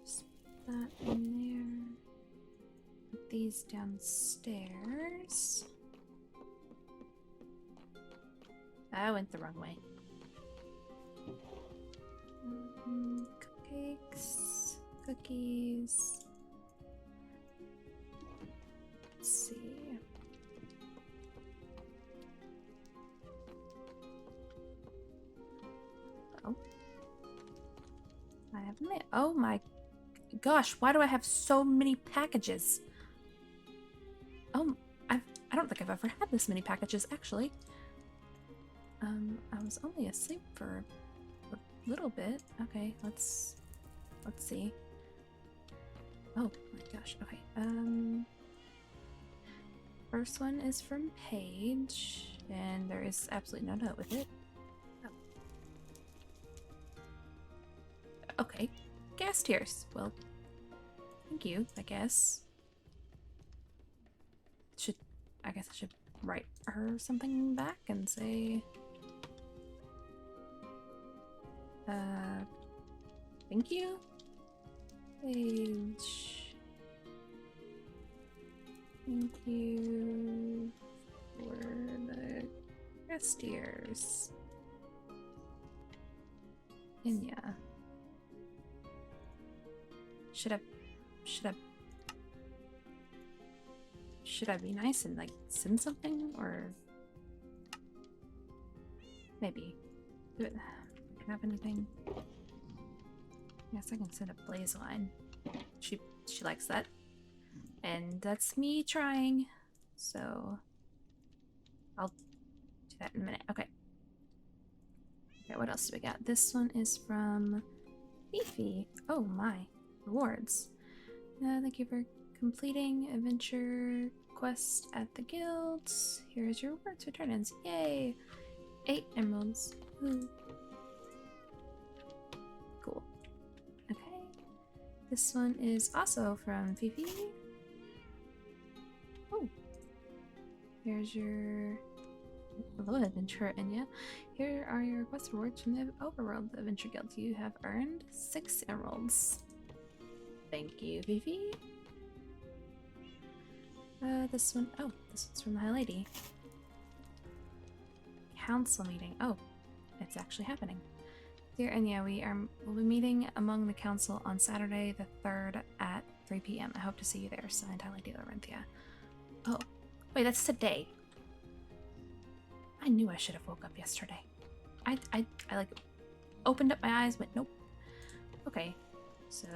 Just put that in there. Put these downstairs. I went the wrong way. Cupcakes, cookies. Let's see. Oh. I have my. Oh my gosh, why do I have so many packages? I don't think I've ever had this many packages, actually. I was only asleep for a little bit. Okay, let's see. Oh my gosh, okay. First one is from Paige, and there is absolutely no note with it. Oh. Okay, gas tiers. Well, thank you, I guess. I guess I should write her something back and say, thank you, Paige. Thank you for the gas tiers. Enya. Should I be nice and like send something, or maybe do it? Have anything? Yes, I can send a blaze line. She likes that, and that's me trying. So I'll do that in a minute. Okay. Okay. What else do we got? This one is from Fifi. Oh my, rewards. Thank you for completing adventure quest at the guilds. Here's your rewards for turn-ins. Yay! 8 emeralds. Ooh. Cool. Okay. This one is also from Fifi. Oh. Here's your... Hello, adventurer Enya. Here are your quest rewards from the Overworld Adventure Guild. You have earned 6 emeralds. Thank you, Fifi. This one, oh, this one's from the High Lady. Council meeting. Oh, it's actually happening. Dear Enya, we'll be meeting among the council on Saturday the 3rd at 3 p.m. I hope to see you there. Signed, High Lady Larenthia. Oh, wait, that's today. I knew I should have woke up yesterday. I like opened up my eyes, went nope. Okay, so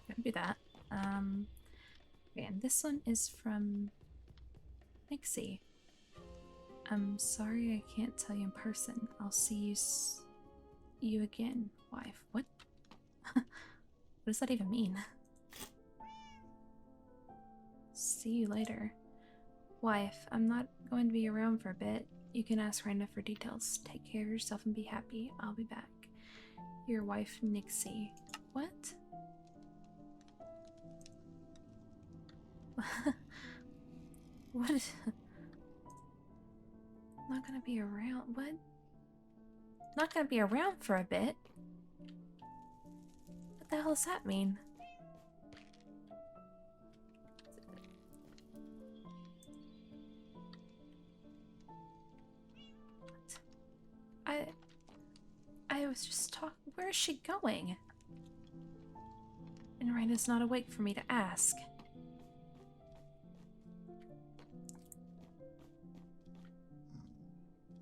gotta do that. Okay, and this one is from Nixie. I'm sorry I can't tell you in person. I'll see you again, wife. What? What does that even mean? See you later. Wife, I'm not going to be around for a bit. You can ask Randa for details. Take care of yourself and be happy. I'll be back. Your wife, Nixie. What? What is... Not gonna be around... What? Not gonna be around for a bit? What the hell does that mean? What? I was just talking... Where is she going? And Raina's not awake for me to ask.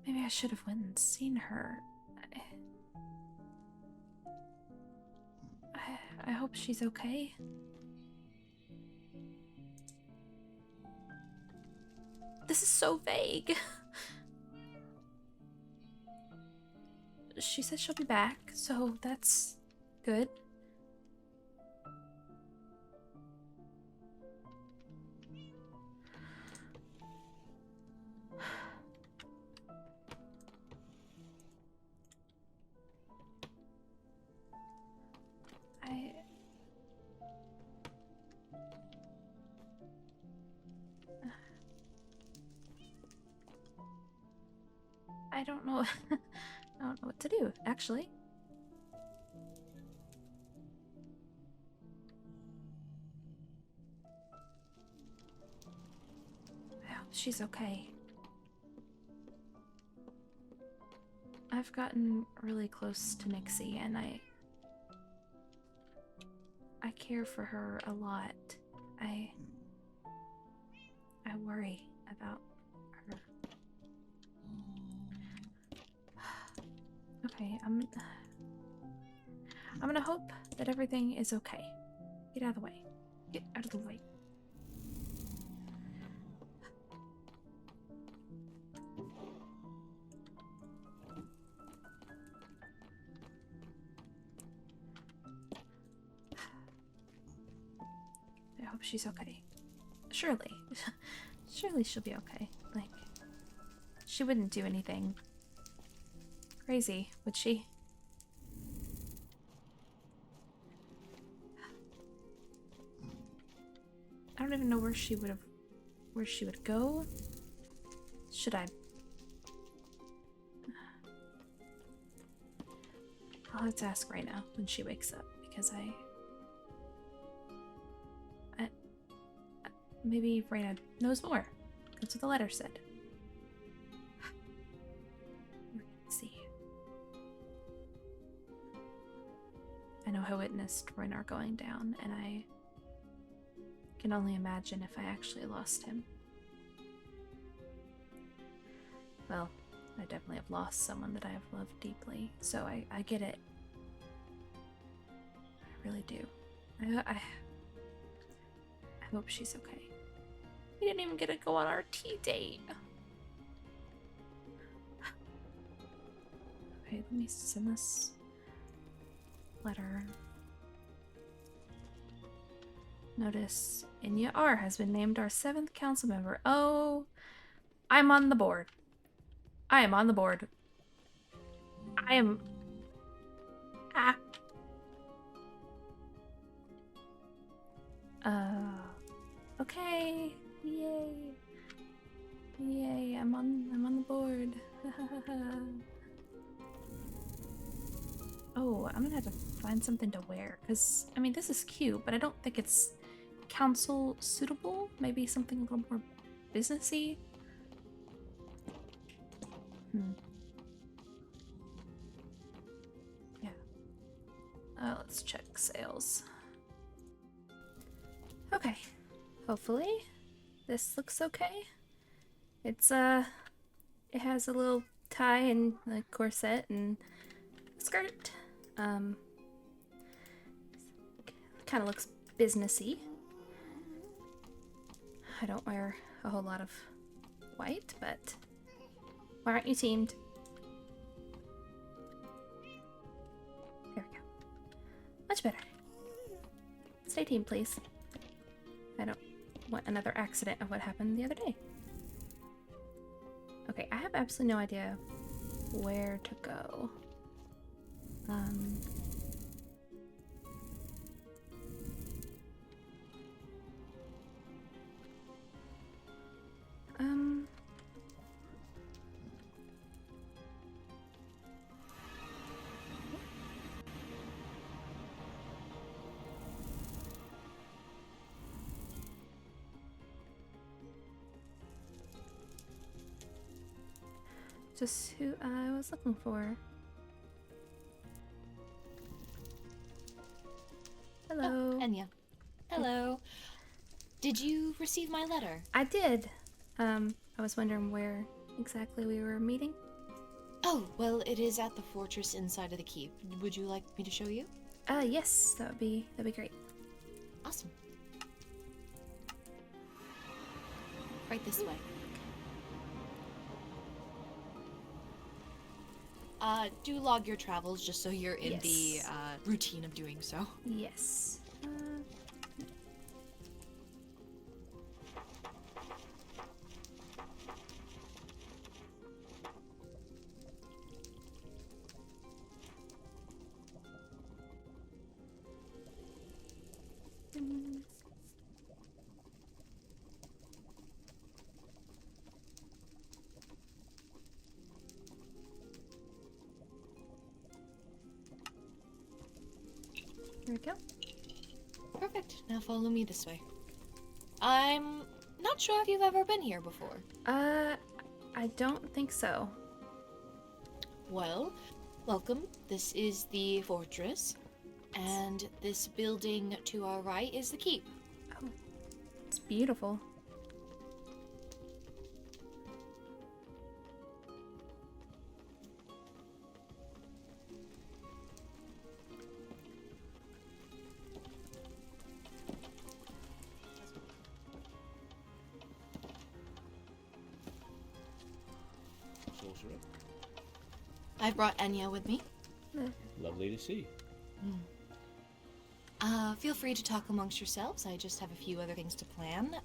Maybe I should have went and seen her. I hope she's okay. This is so vague. She said she'll be back, so that's good. I don't know. I don't know what to do, actually. she's okay. I've gotten really close to Nixie, and I care for her a lot. I worry about her. Okay, I'm gonna hope that everything is okay. Get out of the way. Get out of the way. I hope she's okay. Surely. Surely she'll be okay. Like, she wouldn't do anything crazy, would she? I don't even know where she would go. Should I? I'll have to ask right now when she wakes up, because maybe Raina knows more. That's what the letter said. Let's see. I know I witnessed Ragnar going down, and I can only imagine if I actually lost him. Well, I definitely have lost someone that I have loved deeply, so I get it. I really do. I hope she's okay. We didn't even get to go on our tea date. Okay, let me send this letter. Notice Enya R has been named our 7th council member. Oh, I'm on the board. I am on the board. I am... Ah. Okay. Yay. Yay, I'm on the board. Oh, I'm gonna have to find something to wear, because, I mean, this is cute, but I don't think it's council suitable. Maybe something a little more businessy. Yeah. Let's check sales. Okay. Hopefully this looks okay. It's it has a little tie and a corset and skirt. Kind of looks businessy. I don't wear a whole lot of white, but why aren't you teamed? There we go. Much better. Stay teamed, please. I don't want another accident of what happened the other day. Okay, I have absolutely no idea where to go. Just who I was looking for. Hello. Oh, Enya. Hello. Did you receive my letter? I did. I was wondering where exactly we were meeting. Oh, well, it is at the fortress inside of the keep. Would you like me to show you? Yes, that'd be great. Awesome. Right this way. Do log your travels just so you're in the routine of doing so. Yes. There we go. Perfect. Now follow me this way. I'm not sure if you've ever been here before. I don't think so. Well, welcome. This is the fortress, and this building to our right is the keep. Oh, it's beautiful. Sorcerer. I brought Enya with me. Lovely to see. Feel free to talk amongst yourselves. I just have a few other things to plan.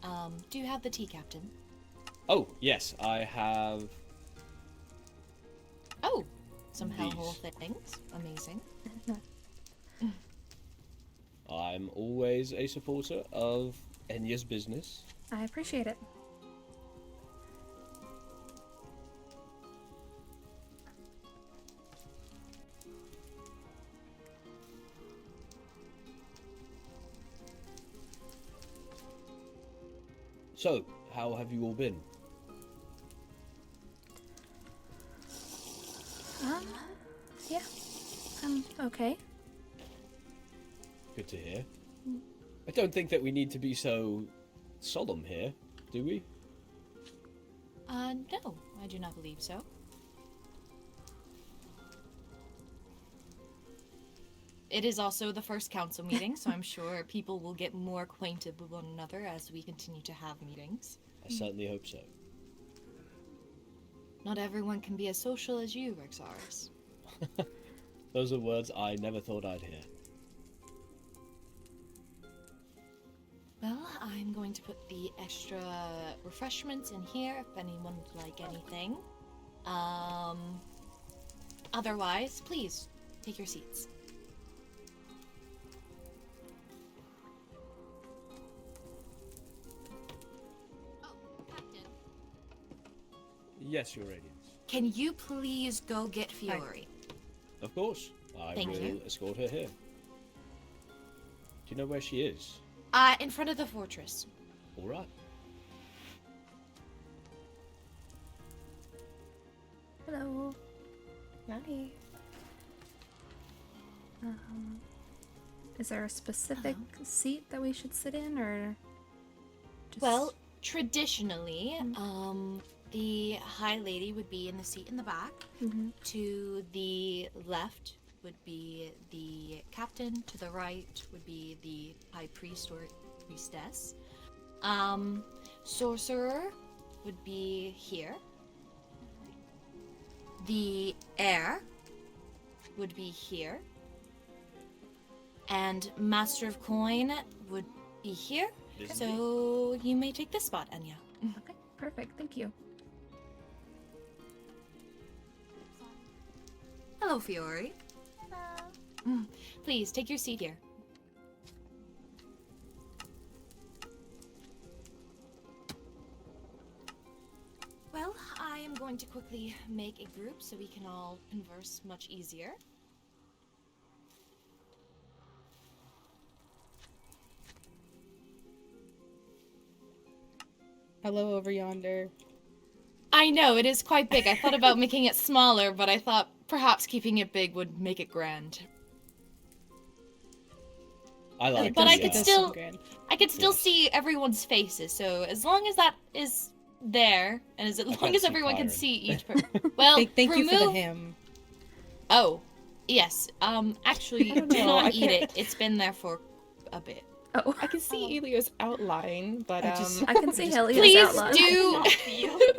Do you have the tea, Captain? Oh, yes, I have... Oh, some These. hellhole things. Amazing. I'm always a supporter of Enya's business. I appreciate it. So, how have you all been? Yeah. Okay. Good to hear. I don't think that we need to be so solemn here, do we? No, I do not believe so. It is also the first council meeting, so I'm sure people will get more acquainted with one another as we continue to have meetings. I certainly hope so. Not everyone can be as social as you, Rexaris. Those are words I never thought I'd hear. Well, I'm going to put the extra refreshments in here if anyone would like anything. Otherwise, please, take your seats. Oh, Captain. Yes, Your Radiance. Can you please go get Fiore? Of course. I Thank will you. escort her here. Do you know where she is? In front of the fortress. All right. Hello. Howdy. Is there a specific seat that we should sit in, or just... Well, traditionally, the High Lady would be in the seat in the back. To the left would be the Captain. To the right would be the High Priest or Priestess. Sorcerer would be here. The Heir would be here. And Master of Coin would be here. So you may take this spot, Enya. Okay, perfect. Thank you. Hello, Fiore. Please, take your seat here. Well, I am going to quickly make a group so we can all converse much easier. Hello over yonder. I know, it is quite big. I thought about making it smaller, but I thought perhaps keeping it big would make it grand. I like But that, I yeah. could still, I could still see everyone's faces. So as long as that is there, and as long can't as see everyone can Byron. see each person. Well, Thank you for the remove- hymn. Oh, yes. Actually, I don't do know, not I eat can't- it. It's been there for a bit. Oh, I can see Elio's outline, but I can see Helios Please outline. do,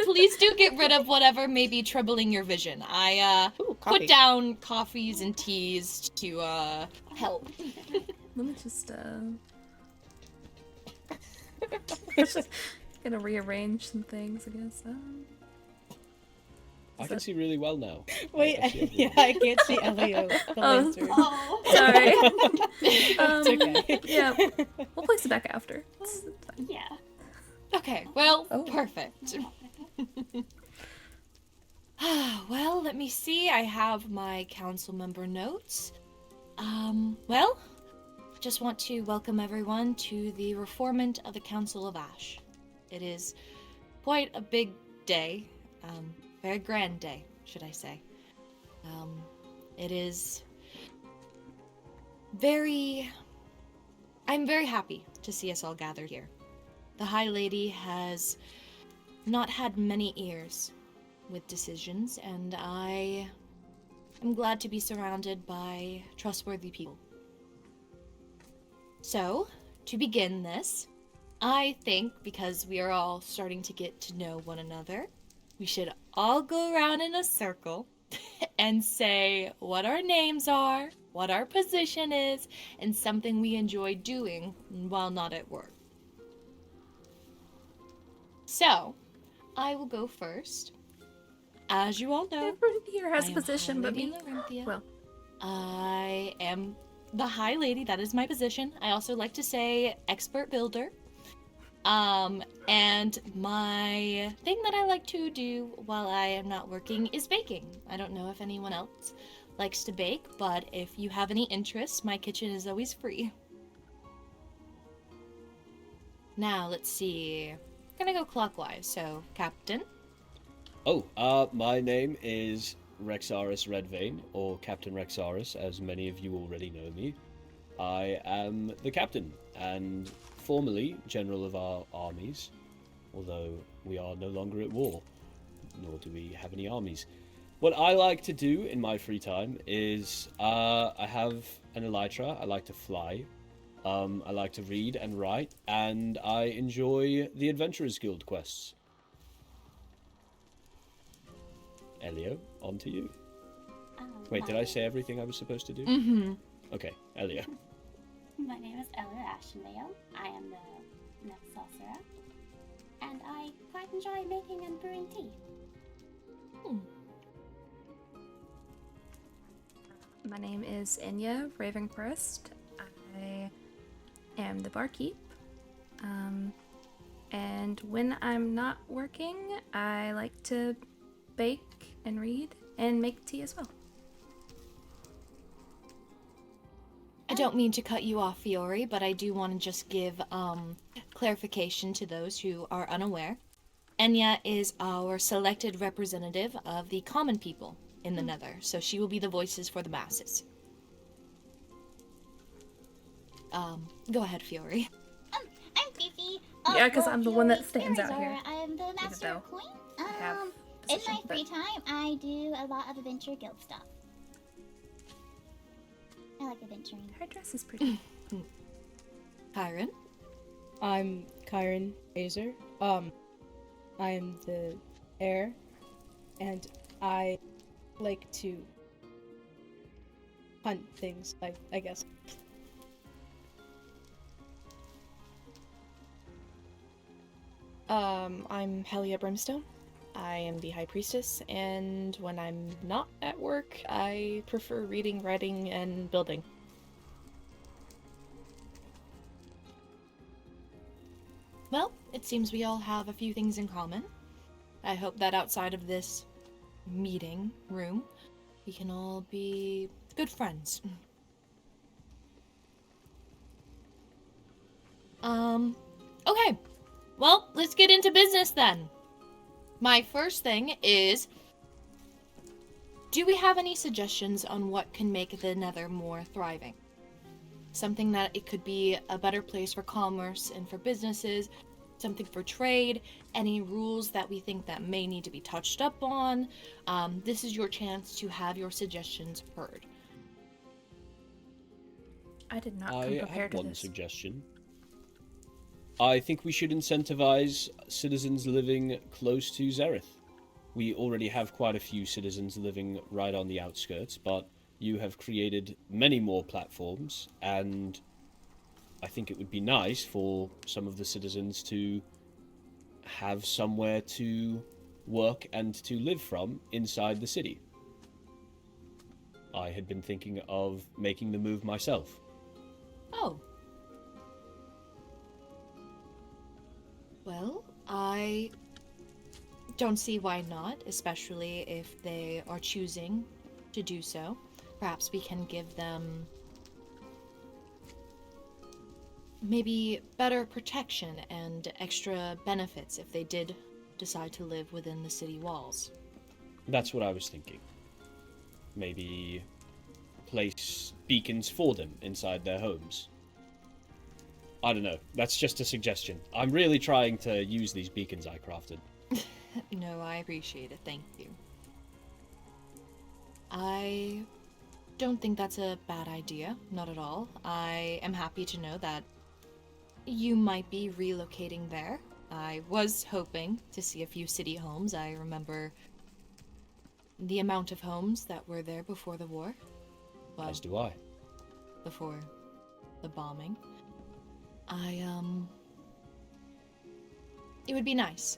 please do get rid of whatever may be troubling your vision. I Ooh, coffee. put down coffees and teas to help. Let me just gonna rearrange some things, I guess. I can see really well now. Wait, I see yeah, I can't see Elio. The lantern. Sorry. It's okay. Yeah, we'll place it back after. It's fine. Yeah. Okay. Well, Oh. perfect. Well, let me see. I have my council member notes. Well, just want to welcome everyone to the reformment of the Council of Ashe. It is quite a big day, very grand day, should I say. It is I'm very happy to see us all gathered here. The High Lady has not had many ears with decisions, and I am glad to be surrounded by trustworthy people. So, to begin this, I think because we are all starting to get to know one another, we should all go around in a circle and say what our names are, what our position is, and something we enjoy doing while not at work. So, I will go first. As you all know, Everyone here has I a am position High but Lady me. Larenthia. Well, I am the High Lady, that is my position. I also like to say expert builder. And my thing that I like to do while I am not working is baking. I don't know if anyone else likes to bake, but if you have any interest, my kitchen is always free. Now, let's see. We're gonna go clockwise, so Captain. Oh, my name is Rexaris Redvein, or Captain Rexaris, as many of you already know me. I am the captain, and formerly general of our armies, although we are no longer at war, nor do we have any armies. What I like to do in my free time is, I have an elytra, I like to fly, I like to read and write, and I enjoy the Adventurers Guild quests. Elio, on to you. Wait, did I say everything I was supposed to do? Mm-hmm. Okay, Elio. My name is Ella Ashenleo. I am the next sorcerer, and I quite enjoy making and brewing tea. my name is Enya Ravencrest. I am the barkeep. And when I'm not working, I like to bake and read and make tea as well. I don't mean to cut you off, Fiore, but I do want to just give clarification to those who are unaware. Enya is our selected representative of the common people in the Nether, so she will be the voices for the masses. Go ahead, Fiore. I'm Fifi. Yeah, 'cause I'm the one that Fiore, stands out Zara. here, I am the even master though of coin. I have In position, my free but- time, I do a lot of adventure guild stuff. I like adventuring. Her dress is pretty. Kyron. I'm Kyron Razor. I am the heir, and I like to hunt things, I guess. I'm Helia Brimstone. I am the High Priestess, and when I'm not at work, I prefer reading, writing, and building. Well, it seems we all have a few things in common. I hope that outside of this meeting room, we can all be good friends. Okay. Well, let's get into business then. My first thing is, do we have any suggestions on what can make the Nether more thriving? Something that it could be a better place for commerce and for businesses, something for trade, any rules that we think that may need to be touched up on. This is your chance to have your suggestions heard. I did not come I prepared have to one this. suggestion. I think we should incentivize citizens living close to Xerath. We already have quite a few citizens living right on the outskirts, but you have created many more platforms, and I think it would be nice for some of the citizens to have somewhere to work and to live from inside the city. I had been thinking of making the move myself. Oh. Well, I don't see why not, especially if they are choosing to do so. Perhaps we can give them maybe better protection and extra benefits if they did decide to live within the city walls. That's what I was thinking. Maybe place beacons for them inside their homes. I don't know. That's just a suggestion. I'm really trying to use these beacons I crafted. No, I appreciate it. Thank you. I don't think that's a bad idea. Not at all. I am happy to know that you might be relocating there. I was hoping to see a few city homes. I remember the amount of homes that were there before the war. Well, As do I. before the bombing. It would be nice.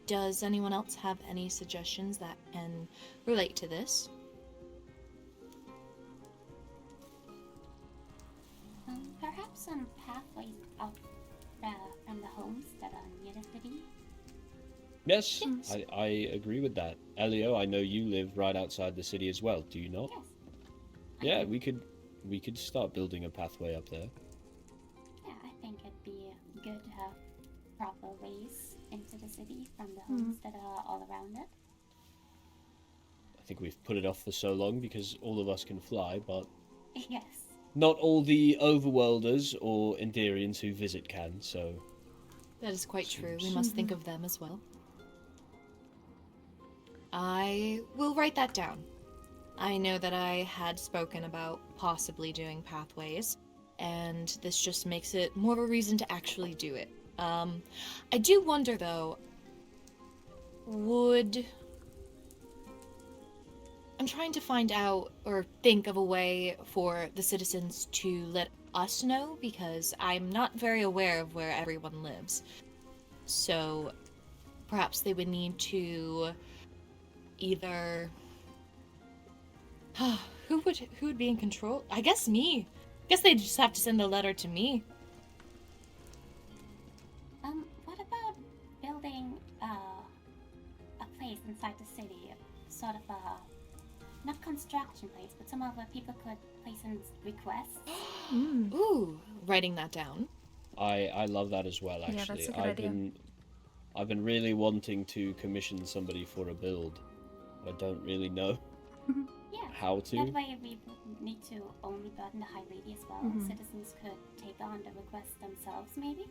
Does anyone else have any suggestions that can relate to this? Perhaps some pathways out from the homes that are near the city. Yes, I agree with that. Elio, I know you live right outside the city as well, do you not? Yes. Yeah, we could start building a pathway up there. Yeah, I think it'd be good to have proper ways into the city from the homes that are all around it. I think we've put it off for so long because all of us can fly, but Yes. not all the Overworlders or Enderians who visit can, so... That is quite true. We Seems- must think of them as well. I will write that down. I know that I had spoken about possibly doing pathways, and this just makes it more of a reason to actually do it. I do wonder, though, I'm trying to find out or think of a way for the citizens to let us know, because I'm not very aware of where everyone lives. So perhaps they would need to either... who would be in control? I guess me. I guess they'd just have to send a letter to me. What about building a place inside the city, sort of a not construction place, but somewhere where people could place in requests? Ooh, writing that down. I love that as well, actually. Yeah, that's a good idea. I've been really wanting to commission somebody for a build. I don't really know Yeah. how to. That way we wouldn't need to only burden the High Lady as well. Citizens could take on the request themselves, maybe?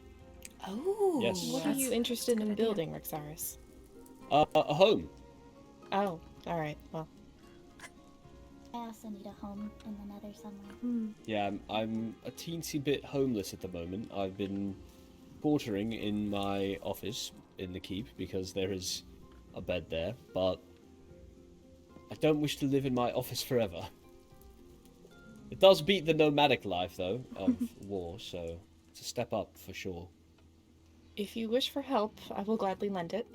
Oh. Yes. What are That's you interested a in good idea. building, Rexaris? A home. Oh, alright, well. I also need a home in the Nether somewhere. Yeah, I'm a teensy bit homeless at the moment. I've been quartering in my office in the keep because there is a bed there, but I don't wish to live in my office forever. It does beat the nomadic life, though, of war, so it's a step up for sure. If you wish for help, I will gladly lend it.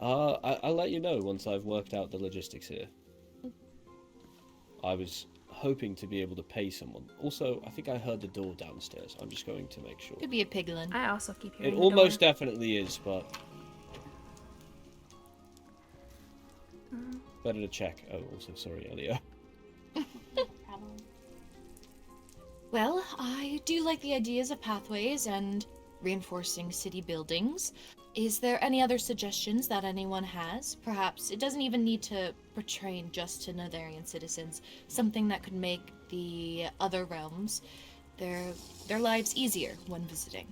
I'll let you know once I've worked out the logistics here. I was hoping to be able to pay someone. Also, I think I heard the door downstairs. I'm just going to make sure. Could be a piglin. I also keep hearing It the almost door. definitely is, but better to check. Oh, also, sorry, Elio. Problem. Well, I do like the ideas of pathways and reinforcing city buildings. Is there any other suggestions that anyone has? Perhaps it doesn't even need to pertain just to Netherian citizens. Something that could make the other realms, their lives easier when visiting.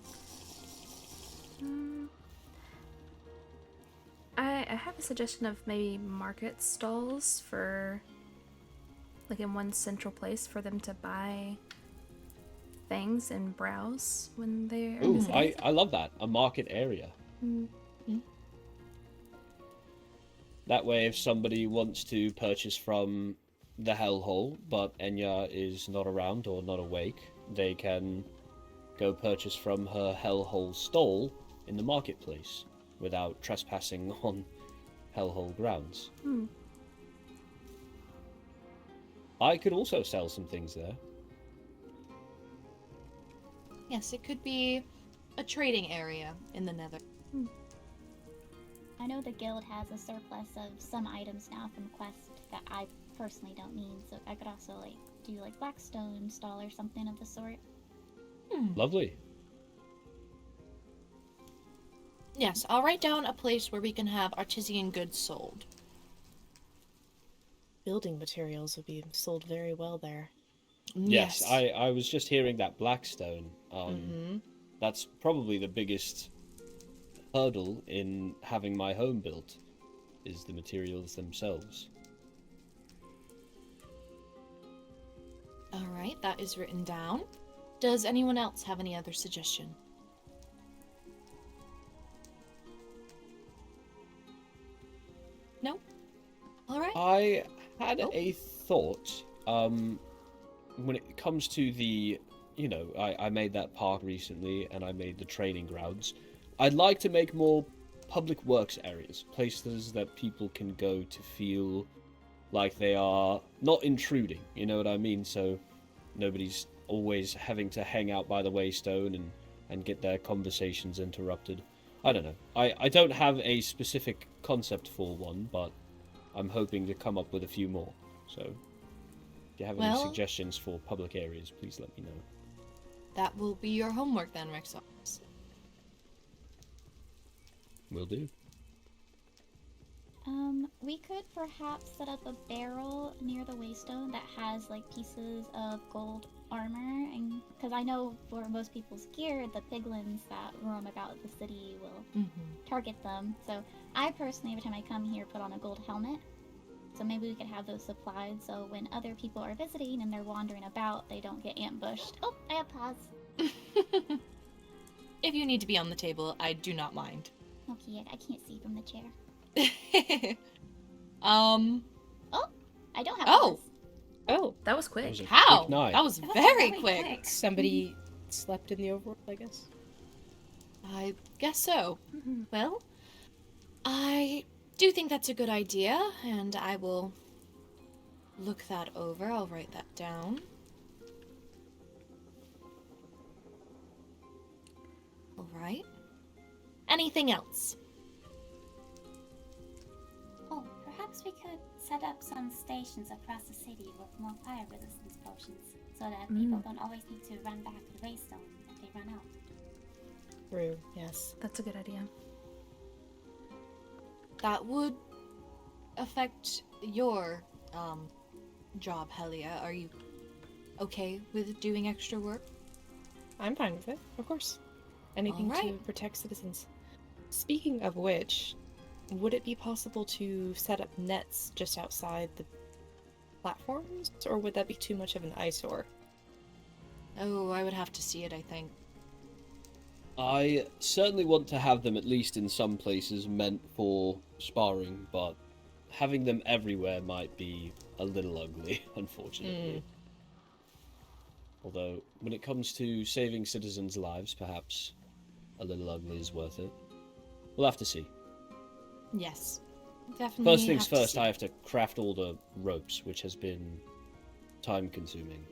I have a suggestion of maybe market stalls for, like, in one central place for them to buy things and browse when they're in the Ooh, city. I love that. A market area. That way, if somebody wants to purchase from the Hellhole, but Enya is not around or not awake, they can go purchase from her Hellhole stall in the marketplace without trespassing on Hellhole grounds. I could also sell some things there. Yes, it could be a trading area in the Nether. I know the guild has a surplus of some items now from Quest that I personally don't need, so I could also like do like blackstone install or something of the sort. Lovely. Yes, I'll write down a place where we can have artisan goods sold. Building materials would be sold very well there. Yes, I was just hearing that Blackstone. Mm-hmm. That's probably the biggest hurdle in having my home built, is the materials themselves. Alright, that is written down. Does anyone else have any other suggestion? No? Alright. I had a thought. When it comes to the, I made that park recently, and I made the training grounds. I'd like to make more public works areas, places that people can go to feel like they are not intruding, you know what I mean? So nobody's always having to hang out by the waystone and get their conversations interrupted. I don't know. I don't have a specific concept for one, but I'm hoping to come up with a few more. So if you have any suggestions for public areas, please let me know. That will be your homework then, Rexos. Will do. We could perhaps set up a barrel near the waystone that has like pieces of gold armor, and because I know for most people's gear, the piglins that roam about the city will target them. So I personally, every time I come here, put on a gold helmet. So maybe we could have those supplied, so when other people are visiting and they're wandering about, they don't get ambushed. Oh, I have pause. If you need to be on the table, I do not mind. Okay, I can't see from the chair. Oh, I don't have pause. Oh, That was quick. That was a How? quick night. That was That was very really quick. somebody slept in the overworld, I guess. I guess so. Well, I do think that's a good idea, and I will look that over. I'll write that down. All right. Anything else? Oh, perhaps we could set up some stations across the city with more fire resistance potions, so that people don't always need to run back to the waystone if they run out. True, yes. That's a good idea. That would affect your job, Helia. Are you okay with doing extra work? I'm fine with it, of course. Anything to Alright. protect citizens. Speaking of which, would it be possible to set up nets just outside the platforms, or would that be too much of an eyesore? Oh, I would have to see it, I think. I certainly want to have them at least in some places meant for sparring, but having them everywhere might be a little ugly, unfortunately. Although, when it comes to saving citizens' lives, perhaps a little ugly is worth it. We'll have to see. Yes. Definitely. First things have to first, see. I have to craft all the ropes, which has been time-consuming.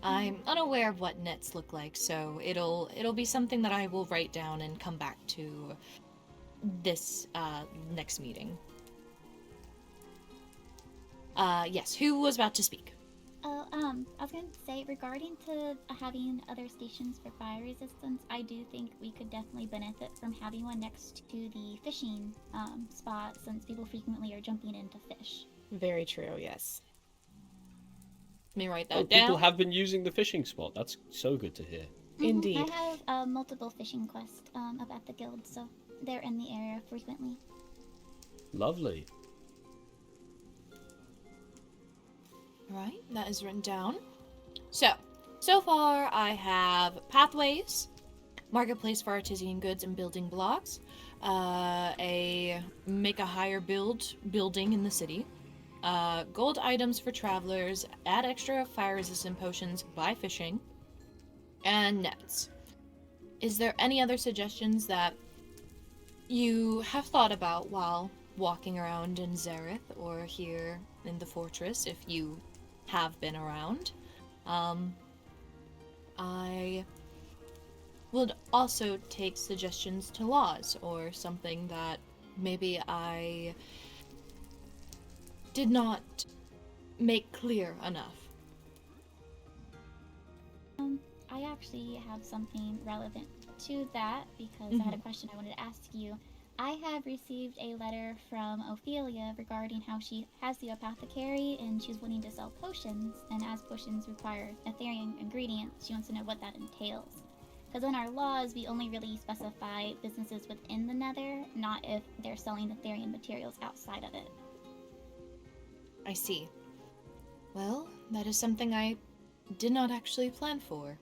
I'm unaware of what nets look like, so it'll be something that I will write down and come back to this next meeting. Yes, who was about to speak? Oh, I was going to say, regarding to having other stations for fire resistance, I do think we could definitely benefit from having one next to the fishing spot, since people frequently are jumping in to fish. Very true, yes. Let me write that Oh, down. people have been using the fishing spot. That's so good to hear. Indeed. I have multiple fishing quests up at the guild, so they're in the area frequently. Lovely. Right, that is written down. So far I have pathways, marketplace for artisan goods and building blocks, make a higher building in the city, gold items for travelers, add extra fire resistant potions by fishing, and nets. Is there any other suggestions that you have thought about while walking around in Zareth or here in the fortress, if you have been around? I would also take suggestions to laws, or something that maybe I did not make clear enough. I actually have something relevant to that because I had a question I wanted to ask you. I have received a letter from Ophelia regarding how she has the apothecary and she's wanting to sell potions, and as potions require Ethereum ingredients, she wants to know what that entails. Because in our laws, we only really specify businesses within the Nether, not if they're selling Ethereum materials outside of it. I see. Well, that is something I did not actually plan for.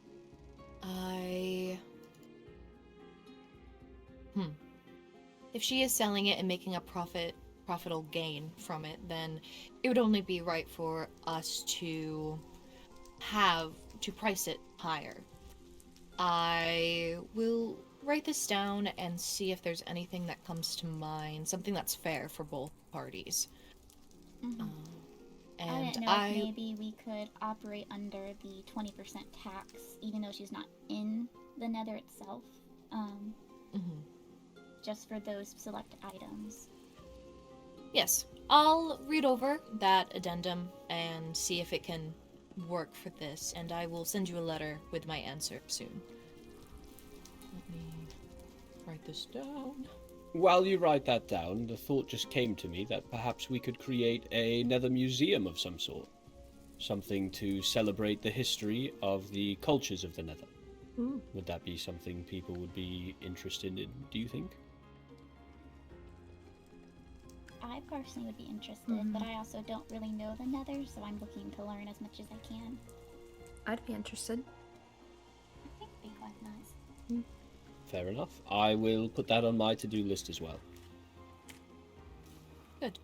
If she is selling it and making a profitable gain from it, then it would only be right for us to price it higher. I will write this down and see if there's anything that comes to mind, something that's fair for both parties. I And didn't know if maybe we could operate under the 20% tax, even though she's not in the Nether itself, just for those select items. Yes, I'll read over that addendum and see if it can work for this, and I will send you a letter with my answer soon. Let me write this down. While you write that down, the thought just came to me that perhaps we could create a Nether museum of some sort. Something to celebrate the history of the cultures of the Nether. Would that be something people would be interested in, do you think? I personally would be interested, but I also don't really know the Nether, so I'm looking to learn as much as I can. I'd be interested. I think it'd be quite nice. Fair enough. I will put that on my to-do list as well. Good.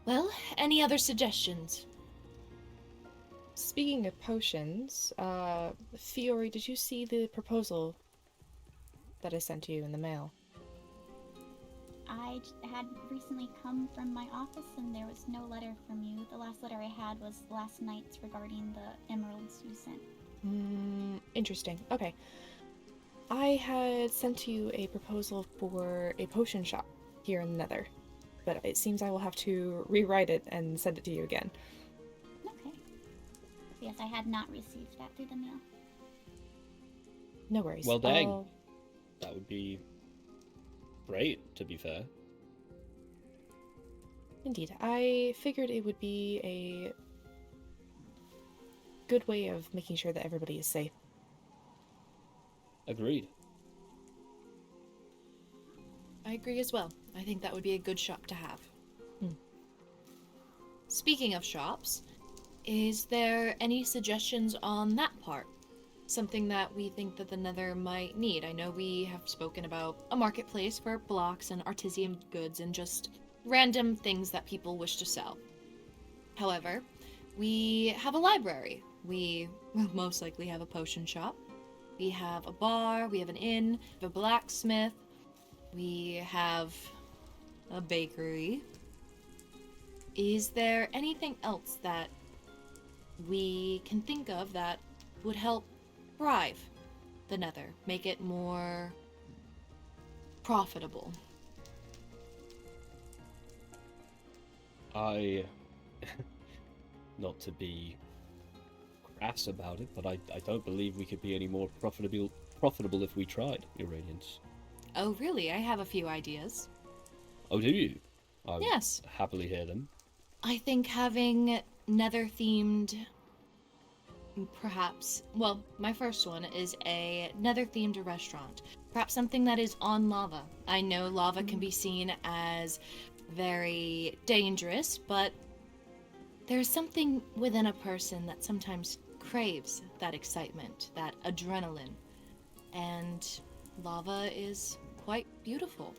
Well, any other suggestions? Speaking of potions, Fiore, did you see the proposal that I sent to you in the mail? I had recently come from my office and there was no letter from you. The last letter I had was last night's regarding the emeralds you sent. Interesting. Okay. I had sent to you a proposal for a potion shop here in the Nether, but it seems I will have to rewrite it and send it to you again. Okay. Yes, I had not received that through the mail. No worries. Well, dang. That would be great, to be fair. Indeed. I figured it would be a good way of making sure that everybody is safe. Agreed. I agree as well. I think that would be a good shop to have. Speaking of shops, is there any suggestions on that part? Something that we think that the Nether might need? I know we have spoken about a marketplace for blocks and artisan goods and just random things that people wish to sell. However, we have a library. We will most likely have a potion shop. We have a bar, we have an inn, we have a blacksmith, we have a bakery. Is there anything else that we can think of that would help thrive the Nether, make it more profitable? Not to be crass about it, but I don't believe we could be any more profitable if we tried, Your Radiance. Oh, really? I have a few ideas. Oh, do you? I would Yes. happily hear them. I think having Nether-themed, perhaps, well, my first one is a Nether-themed restaurant. Perhaps something that is on lava. I know lava can be seen as very dangerous, but there's something within a person that sometimes craves that excitement, that adrenaline. And lava is quite beautiful.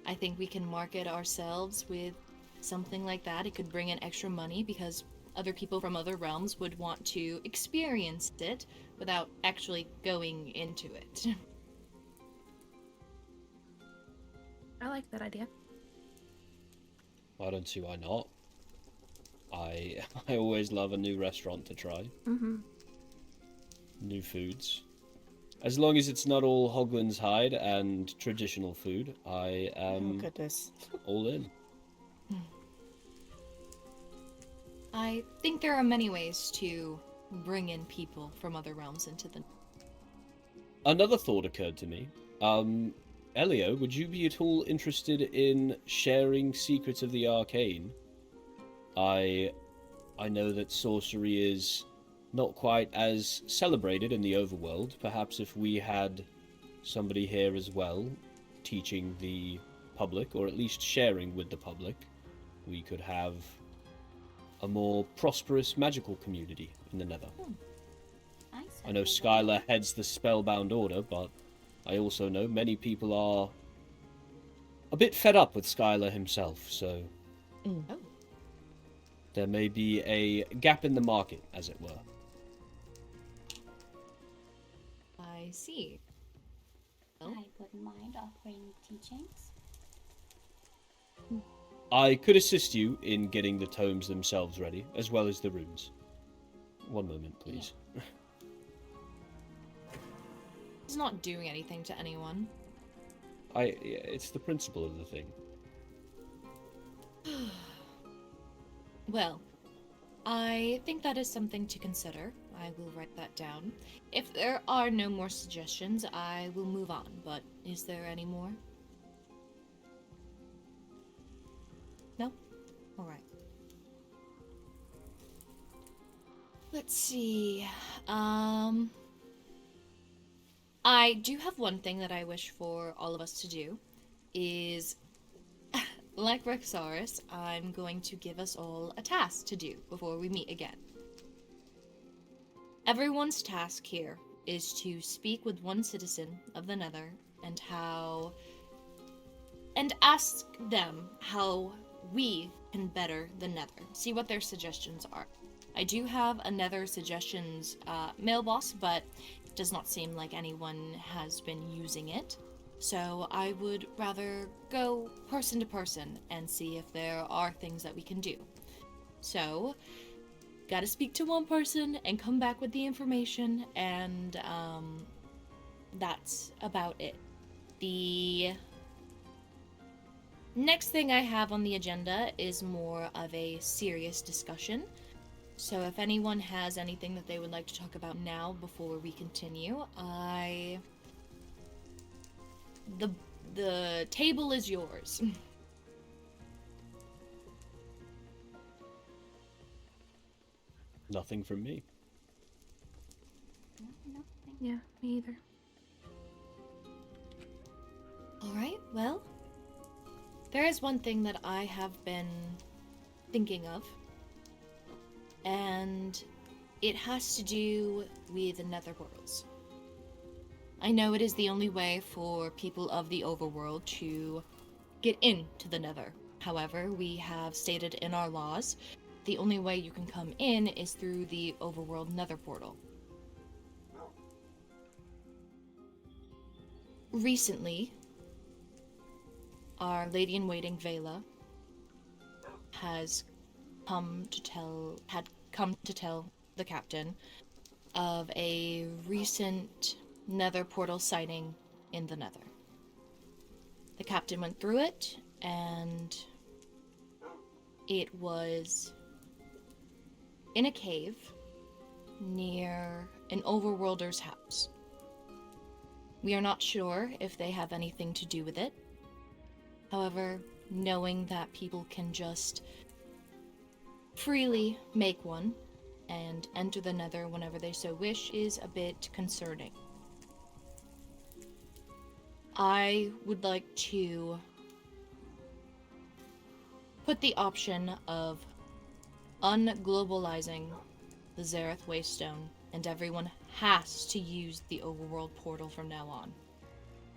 I think we can market ourselves with something like that. It could bring in extra money because other people from other realms would want to experience it without actually going into it. I like that idea. I don't see why not. I always love a new restaurant to try. New foods. As long as it's not all Hoglin's hide and traditional food, I am Oh, goodness. all in. I think there are many ways to bring in people from other realms into the... Another thought occurred to me. Elio, would you be at all interested in sharing secrets of the arcane? I know that sorcery is not quite as celebrated in the overworld. Perhaps if we had somebody here as well, teaching the public, or at least sharing with the public, we could have a more prosperous magical community in the Nether. I know Skylar heads the Spellbound Order, but I also know many people are a bit fed up with Skylar himself, so there may be a gap in the market, as it were. I see. I wouldn't mind offering teachings. I could assist you in getting the tomes themselves ready, as well as the runes. One moment, please. It's not doing anything to anyone. It's the principle of the thing. Well, I think that is something to consider. I will write that down. If there are no more suggestions, I will move on, but is there any more? No? Alright. Let's see. I do have one thing that I wish for all of us to do, is, like Rexaurus, I'm going to give us all a task to do before we meet again. Everyone's task here is to speak with one citizen of the Nether and ask them how we can better the Nether. See what their suggestions are. I do have a Nether suggestions mailbox, but it does not seem like anyone has been using it. So I would rather go person to person and see if there are things that we can do. So, gotta speak to one person and come back with the information, and that's about it. The next thing I have on the agenda is more of a serious discussion. So if anyone has anything that they would like to talk about now before we continue, the table is yours. Nothing from me. Yeah, me either. Alright, well, there is one thing that I have been thinking of, and it has to do with the Netherworlds. I know it is the only way for people of the Overworld to get into the Nether. However, we have stated in our laws, the only way you can come in is through the Overworld Nether portal. Recently, our lady-in-waiting Vela had come to tell the captain of a recent Nether portal sighting in the Nether. The captain went through it, and it was in a cave near an Overworlder's house. We are not sure if they have anything to do with it. However, knowing that people can just freely make one and enter the Nether whenever they so wish is a bit concerning. I would like to put the option of unglobalizing the Zareth Waystone, and everyone has to use the Overworld portal from now on.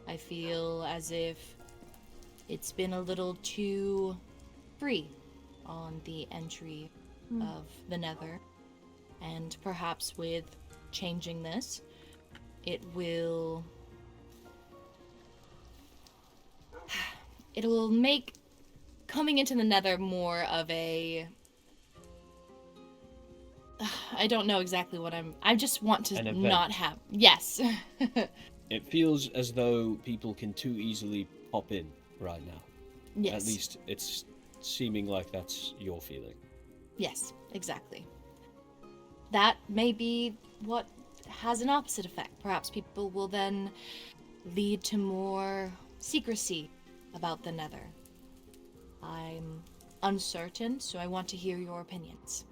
I feel as if it's been a little too free on the entry of the Nether, and perhaps with changing this, it'll make coming into the Nether more of a... I don't know exactly what I just want to not have... Yes. It feels as though people can too easily pop in right now. Yes. At least it's seeming like that's your feeling. Yes, exactly. That may be what has an opposite effect. Perhaps people will then lead to more secrecy about the Nether. I'm uncertain, so I want to hear your opinions.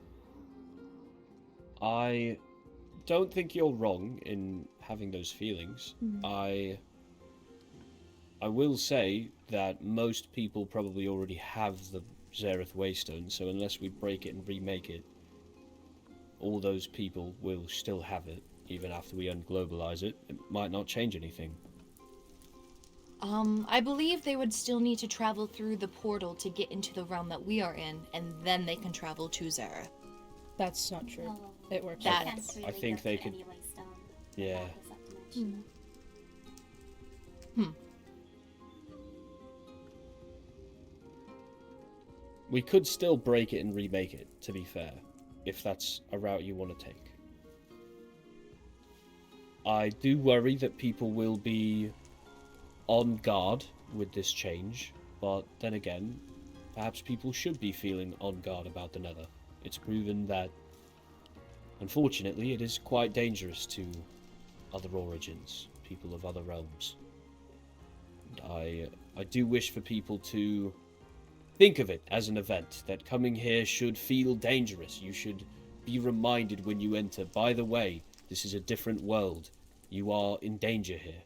I don't think you're wrong in having those feelings. I will say that most people probably already have the Zareth Waystone, so unless we break it and remake it, all those people will still have it, even after we unglobalize it. It might not change anything. I believe they would still need to travel through the portal to get into the realm that we are in, and then they can travel to Zareth. That's not true. Oh, It works. That- can't really I think get they to could- any Waystone Yeah. without this information. We could still break it and remake it, to be fair, if that's a route you want to take. I do worry that people will be on guard with this change, but then again, perhaps people should be feeling on guard about the Nether. It's proven that, unfortunately, it is quite dangerous to other origins, people of other realms. And I do wish for people to think of it as an event, that coming here should feel dangerous. You should be reminded when you enter, by the way, this is a different world. You are in danger here.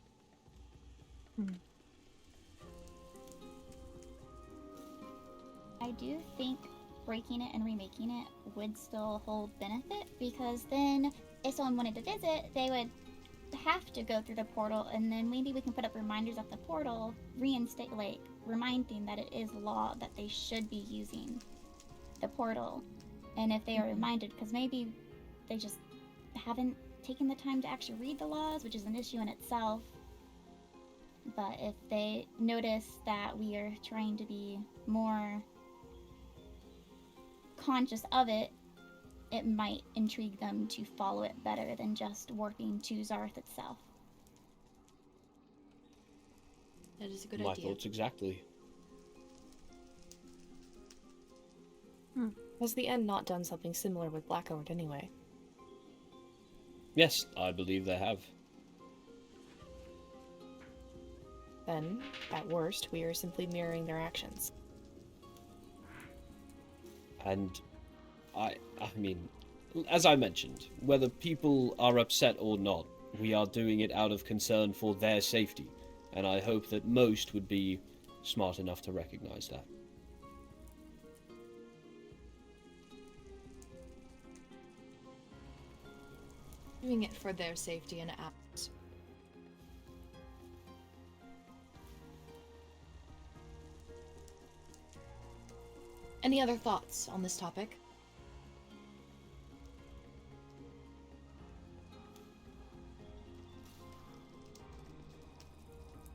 I do think breaking it and remaking it would still hold benefit, because then if someone wanted to visit, they would have to go through the portal, and then maybe we can put up reminders at the portal, reinstate, like, reminding that it is law that they should be using the portal. And if they are reminded, because maybe they just haven't taken the time to actually read the laws, which is an issue in itself. But if they notice that we are trying to be more conscious of it, it might intrigue them to follow it better than just warping to Zarth itself. That is a good My idea. thoughts exactly. Has the End not done something similar with Blackthorn anyway? Yes, I believe they have. Then, at worst, we are simply mirroring their actions. And I mean, as I mentioned, whether people are upset or not, we are doing it out of concern for their safety, and I hope that most would be smart enough to recognize that. Doing it for their safety and apps. Any other thoughts on this topic?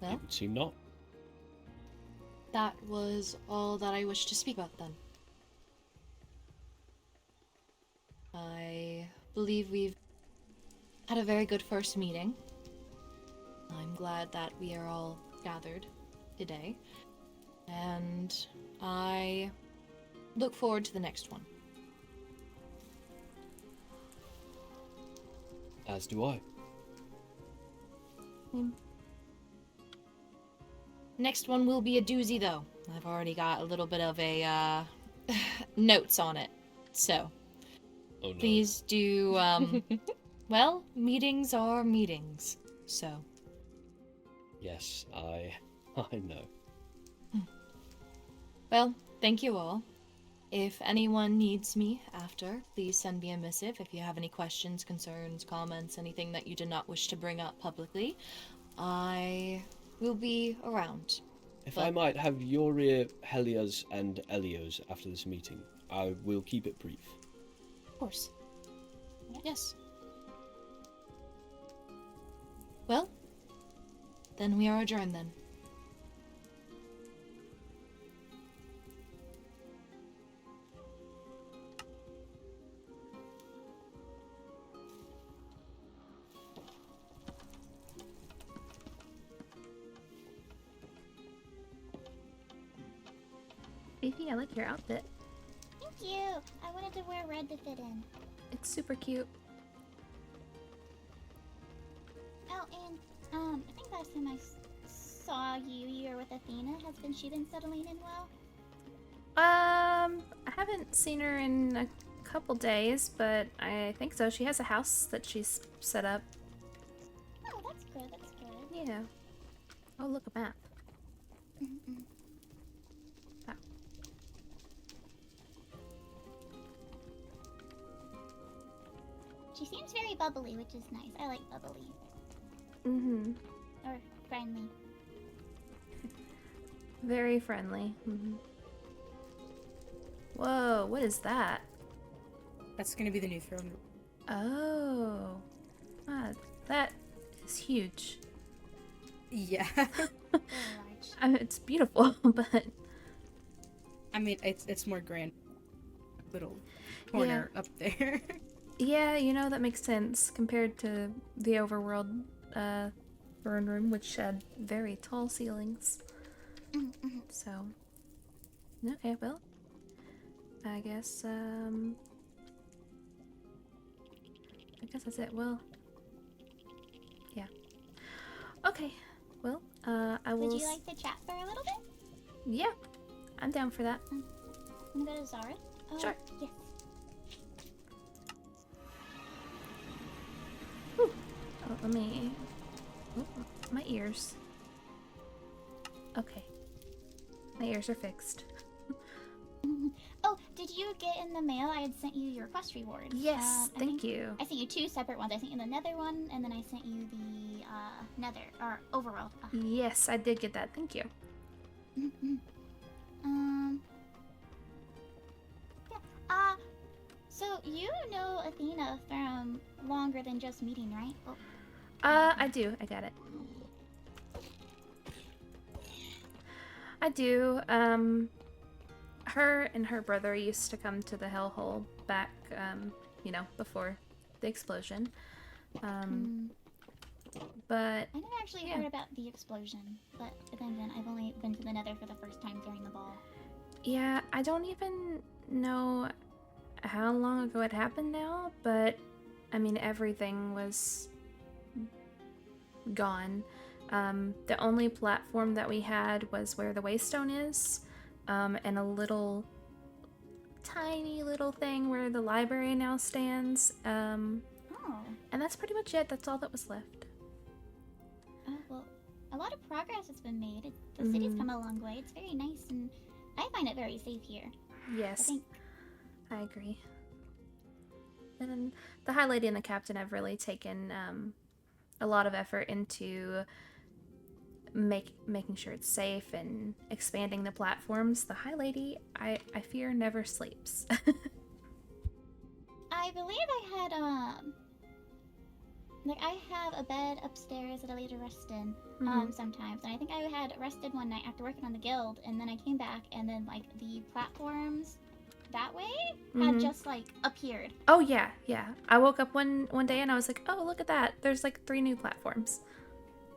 It Well, would seem not. that was all that I wished to speak about then. I believe we've had a very good first meeting. I'm glad that we are all gathered today, and I look forward to the next one. As do I. Next one will be a doozy, though. I've already got a little bit of a notes on it, so Oh no. please do. Well, meetings are meetings, so. Yes, I know. Well, thank you all. If anyone needs me after, please send me a missive if you have any questions, concerns, comments, anything that you did not wish to bring up publicly. I will be around. If I might have your ear, Helia's and Elio's after this meeting, I will keep it brief. Of course. Yes. Well, then we are adjourned then. Fifi, I like your outfit. Thank cute. I wanted to wear red to fit in. It's super cute. Oh, and I think last time I saw you, you were with Athena. Has she been settling in well? I haven't seen her in a couple days, but I think so. She has a house that she's set up. Oh, that's good. That's good. Yeah. Oh, look, a map. Mm-mm. Oh. She seems very bubbly, which is nice. I like bubbly. Mm-hmm. Or friendly. Very friendly. Mm-hmm. Whoa, what is that? That's gonna be the new throne room. Oh. Ah, that is huge. Yeah. Very large. I mean, it's beautiful, but I mean, it's more grand. Little corner up there. yeah, you know, that makes sense compared to the Overworld throne room, which had very tall ceilings. Mm-hmm. So, okay, well, I guess that's it. Well, yeah. Okay, well, I will. Would you like to chat for a little bit? Yeah, I'm down for that. I'm gonna go to Zara. Sure. Yes. Whew. Oh, let me. Oh, my ears. Okay. My ears are fixed. Oh, did you get in the mail? I had sent you your quest reward. Yes, thank you. I sent you two separate ones. I sent you the Nether one, and then I sent you the Nether or Overworld. Yes, I did get that. Thank you. Yeah. So you know Athena from longer than just meeting, right? Oh. I do. I got it. I do. Her and her brother used to come to the hellhole back, you know, before the explosion. But I never actually heard about the explosion, but then again, I've only been to the Nether for the first time during the ball. yeah, I don't even know how long ago it happened now, but I mean, everything was gone. The only platform that we had was where the waystone is, and a little tiny little thing where the library now stands. Oh. And that's pretty much it. That's all that was left. Oh, well, a lot of progress has been made. The city's come a long way. It's very nice, and I find it very safe here. Yes, I I agree. And then the High Lady and the Captain have really taken a lot of effort into making sure it's safe and expanding the platforms. The High Lady, I fear, never sleeps. I believe I had, like, I have a bed upstairs that I like to rest in, sometimes. And I think I had rested one night after working on the guild, and then I came back, and then, like, the platforms that way had just, like, appeared. Oh, yeah, yeah. I woke up one day and I was like, oh, look at that. There's, like, 3 new platforms.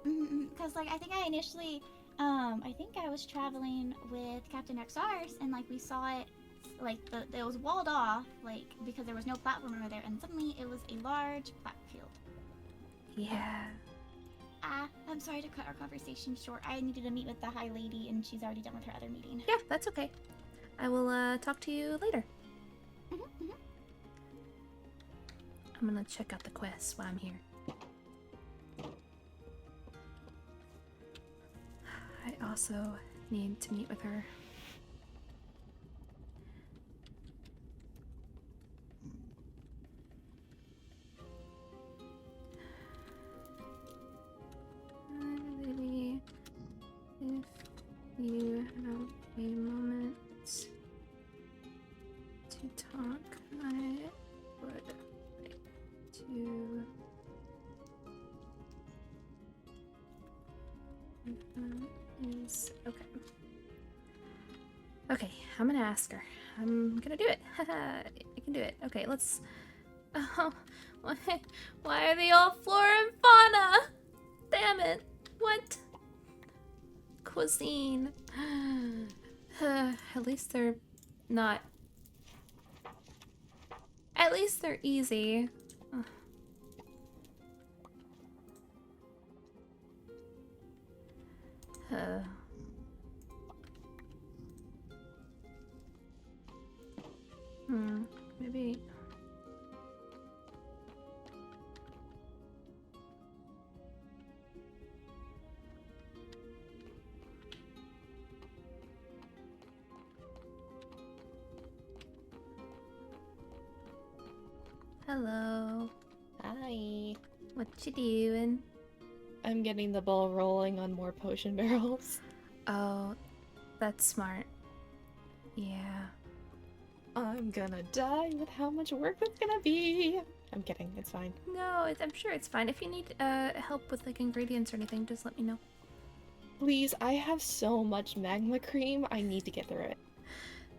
Because, like, I think I initially, I think I was traveling with Captain Rexars, and, like, we saw it, like, it was walled off, like, because there was no platform over there, and suddenly it was a large field. Yeah. I'm sorry to cut our conversation short. I needed to meet with the High Lady, and she's already done with her other meeting. Yeah, that's okay. I will talk to you later. I'm gonna check out the quest while I'm here. I also need to meet with her. Maybe if you have a moment to talk, I would like to is okay. Okay, I'm gonna ask her. I'm gonna do it. I can do it. Okay, let's. Oh, why are they all flora and fauna? Damn it! What? Cuisine. At least they're not At least they're easy. Ugh. Uh. Maybe. Hello. Hi. What you doing? I'm getting the ball rolling on more potion barrels. Oh, that's smart. Yeah. I'm gonna die with how much work it's gonna be. I'm kidding, it's fine. No, I'm sure it's fine. If you need help with like ingredients or anything, just let me know. Please, I have so much magma cream, I need to get through it.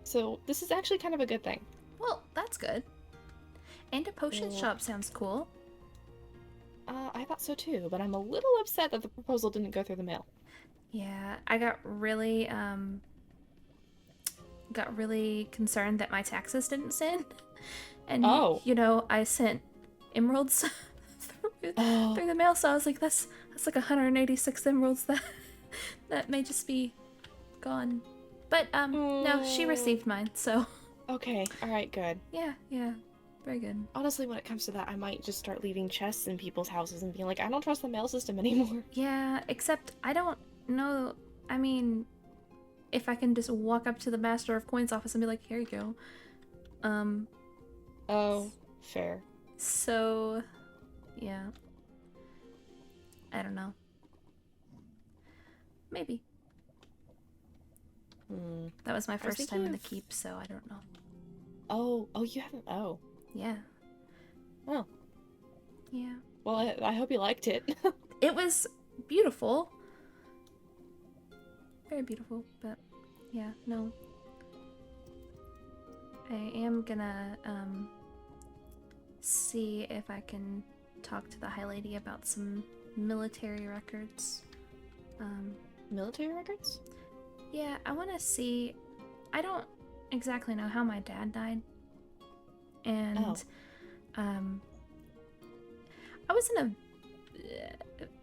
So this is actually kind of a good thing. Well, that's good. And a potion shop sounds cool. I thought so too, but I'm a little upset that the proposal didn't go through the mail. Yeah, I got really concerned that my taxes didn't send. And you know, I sent emeralds through the mail, so I was like, that's like 186 emeralds that may just be gone. But no, she received mine, so Okay, alright, good. yeah, very good. Honestly, when it comes to that, I might just start leaving chests in people's houses and being like, I don't trust the mail system anymore. Yeah, except I don't know, I mean, if I can just walk up to the Master of Coins office and be like, here you go. Oh, fair. So, yeah. I don't know. Maybe. That was my first time in the keep, so I don't know. Oh, you haven't. Oh. Yeah. Oh. Yeah. Well, I hope you liked it. It was beautiful. Very beautiful, but yeah, no. I am gonna see if I can talk to the High Lady about some military records. Military records? Yeah, I want to see. I don't exactly know how my dad died, and I was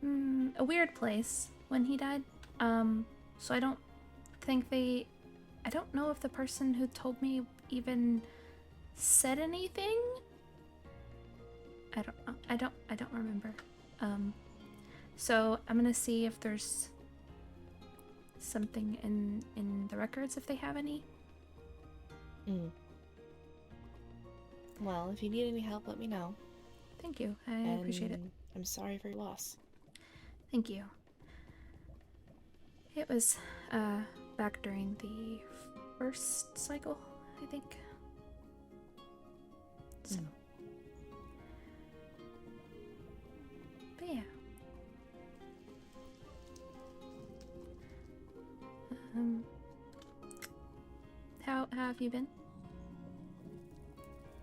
in a weird place when he died. So I don't think I don't know if the person who told me even said anything. I don't remember. So I'm gonna see if there's something in the records, if they have any. Well, if you need any help, let me know. Thank you. I appreciate it. I'm sorry for your loss. Thank you. It was back during the first cycle, I think. So. But yeah. How have you been?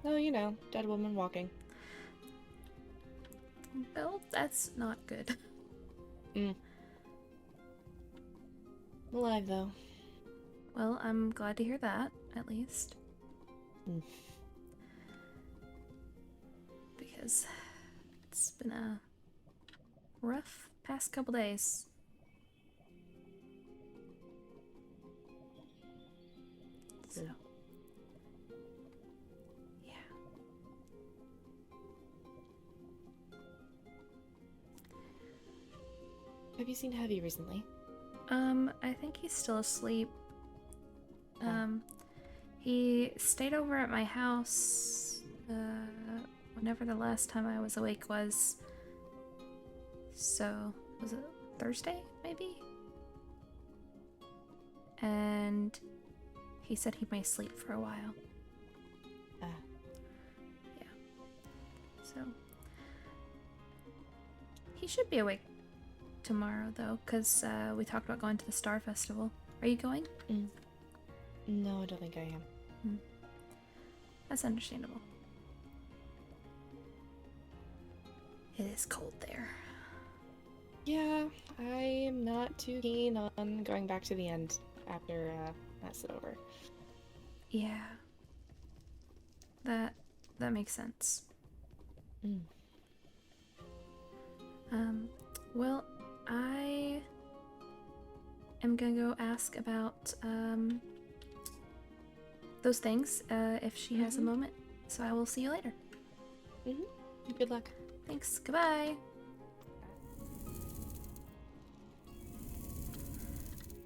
Oh, you know, dead woman walking. Well, that's not good. Alive, though. Well, I'm glad to hear that, at least. Because it's been a rough past couple days. So, yeah. Have you seen Heavy recently? I think he's still asleep. He stayed over at my house, whenever the last time I was awake was. So, was it Thursday, maybe? And he said he may sleep for a while. Yeah. So, he should be awake tomorrow, though, because we talked about going to the Star Festival. Are you going? No, I don't think I am. That's understandable. It is cold there. Yeah, I am not too keen on going back to the end after that's over. Yeah. That that makes sense. Mm. Well, I am gonna go ask about those things if she has a moment. So I will see you later. Good luck. Thanks. Goodbye.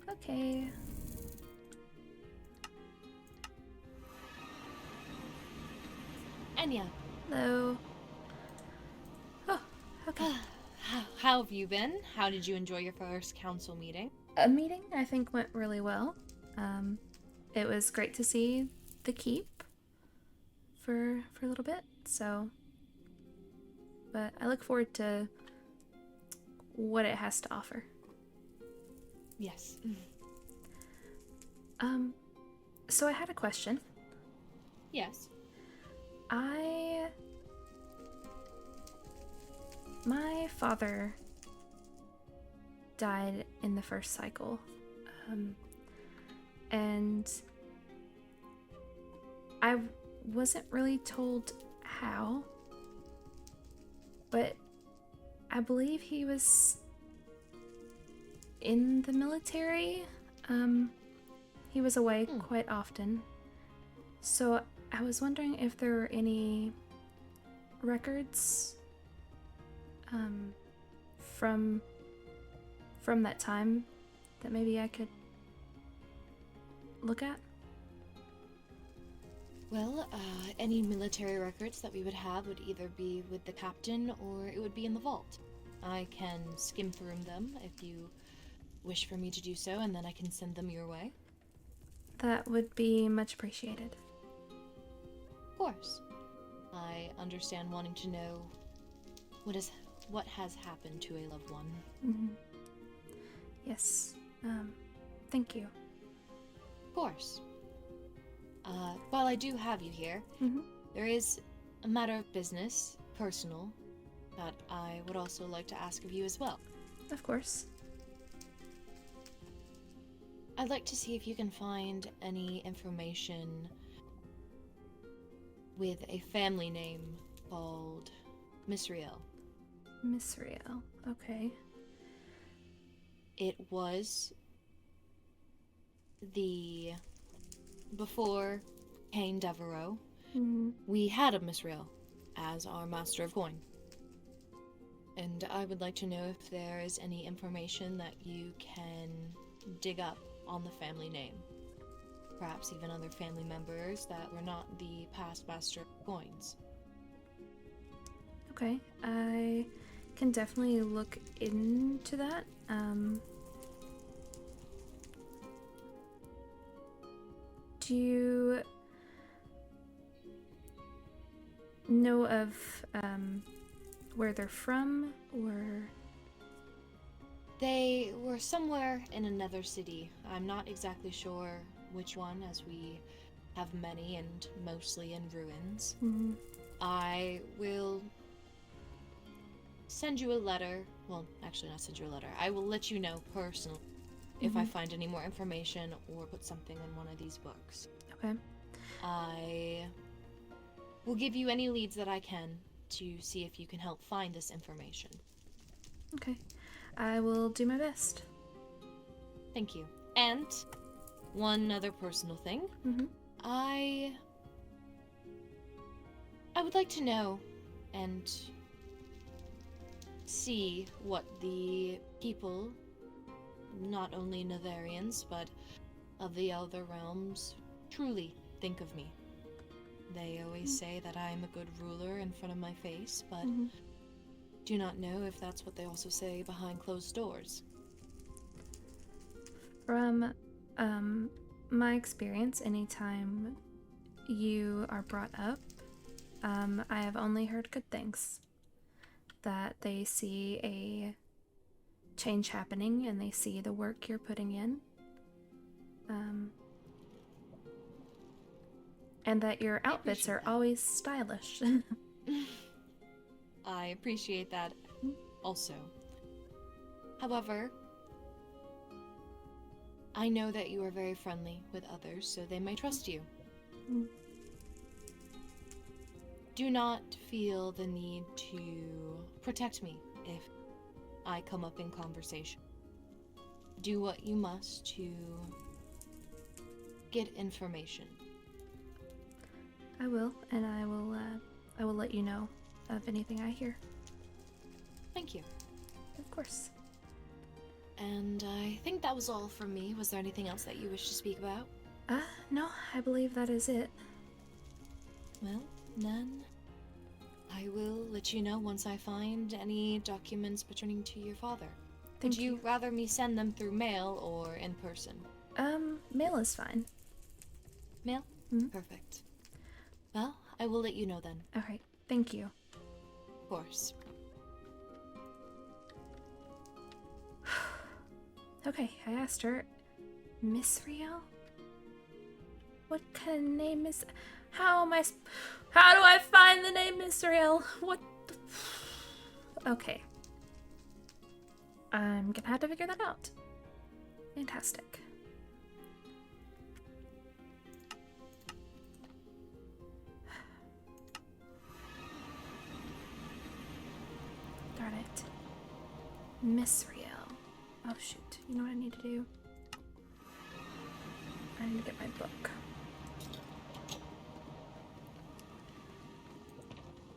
Okay. Enya, Hello. Oh, okay. how have you been? How did you enjoy your first council meeting? A meeting I think went really well. It was great to see the keep for a little bit. So, but I look forward to what it has to offer. Yes. So I had a question. Yes. My father died in the first cycle. And I wasn't really told how, but I believe he was in the military. He was away quite often. So I was wondering if there were any records from that time that maybe I could look at. Well, any military records that we would have would either be with the captain or it would be in the vault. I can skim through them if you wish for me to do so, and then I can send them your way. That would be much appreciated. Of course. I understand wanting to know what has happened to a loved one. Yes. Thank you. Of course. While I do have you here, there is a matter of business, personal, that I would also like to ask of you as well. Of course. I'd like to see if you can find any information with a family name called Misriel. Misriel. Okay. It was before Cain Devereaux, we had a Misriel as our master of coin. And I would like to know if there is any information that you can dig up on the family name. Perhaps even other family members that were not the past master of coins. Okay. I can definitely look into that. Do you know of where they're from, or? They were somewhere in another city. I'm not exactly sure which one, as we have many and mostly in ruins. I will send you a letter. Well, actually not send you a letter. I will let you know personally if I find any more information or put something in one of these books. Okay. I will give you any leads that I can to see if you can help find this information. Okay. I will do my best. Thank you. And one other personal thing. I would like to know and see what the people, not only Netherians, but of the other realms, truly think of me. They always say that I am a good ruler in front of my face, but do not know if that's what they also say behind closed doors. From my experience, anytime you are brought up, I have only heard good things. That they see a change happening and they see the work you're putting in. And that your outfits are always stylish. I appreciate that also. However, I know that you are very friendly with others, so they may trust you. do not feel the need to protect me if I come up in conversation. Do what you must to get information. I will, and I will let you know of anything I hear. Thank you. Of course. And I think that was all from me. Was there anything else that you wish to speak about? No, I believe that is it. Well, then I will let you know once I find any documents pertaining to your father. Thank Would you rather me send them through mail or in person? Mail is fine. Mail? Mhm. Perfect. Well, I will let you know then. Alright, thank you. Of course. Okay, I asked her, Miss Riel? What kind of name is... How do I find the name Miss Riel? What the... Okay. I'm gonna have to figure that out. Fantastic. Darn it. Miss Riel. Oh shoot. You know what I need to do? I need to get my book.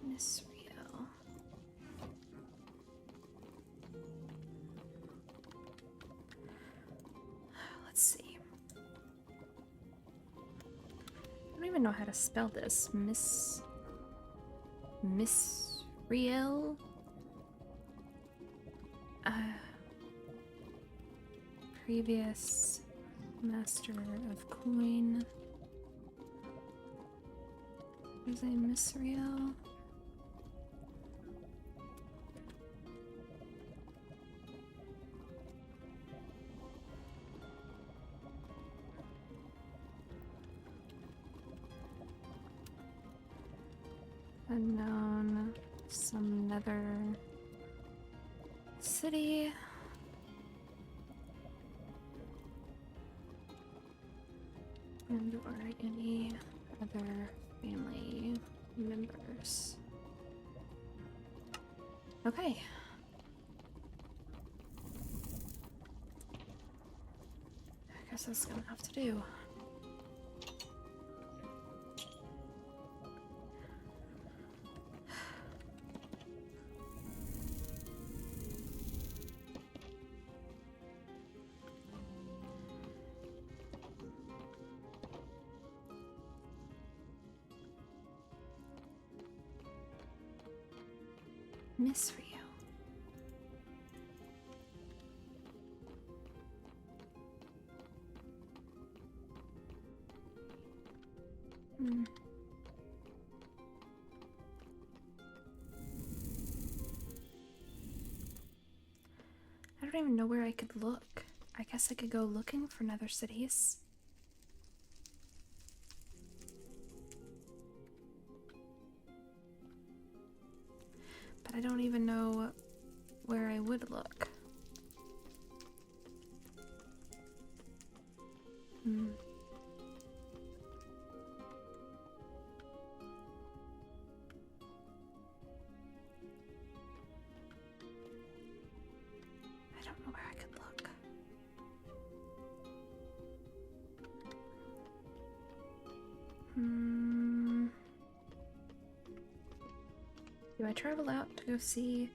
Miss Riel. Let's see. I don't even know how to spell this. Miss Riel? Previous master of coin. There's a Miss Riel. Unknown. Some Nether city. And or any other family members. Okay. I guess that's gonna have to do. Miss Rio. I don't even know where I could look. I guess I could go looking for Nether cities. But I don't even know where I would look. I don't know where I could look. Do I travel out to go see?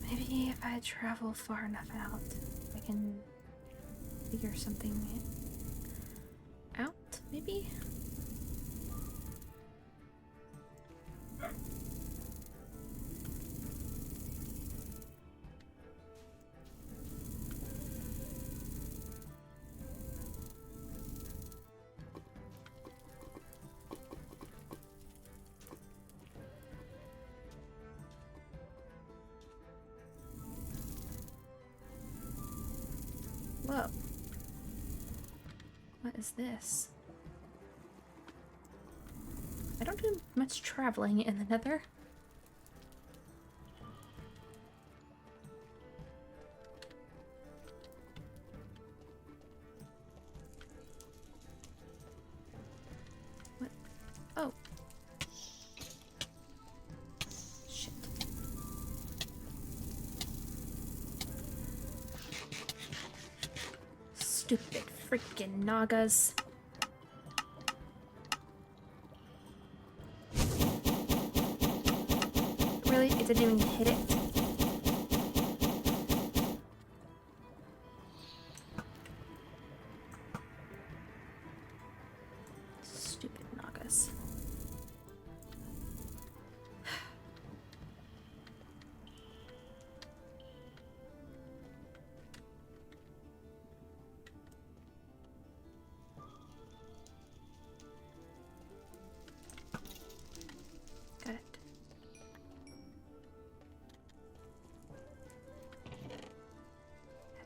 Maybe if I travel far enough out, I can figure something out, maybe? Whoa. What is this? I don't do much traveling in the Nether. What? Oh. Shit. Stupid freaking Nagas. Really? It didn't even hit it? Stupid Nagas. Got it.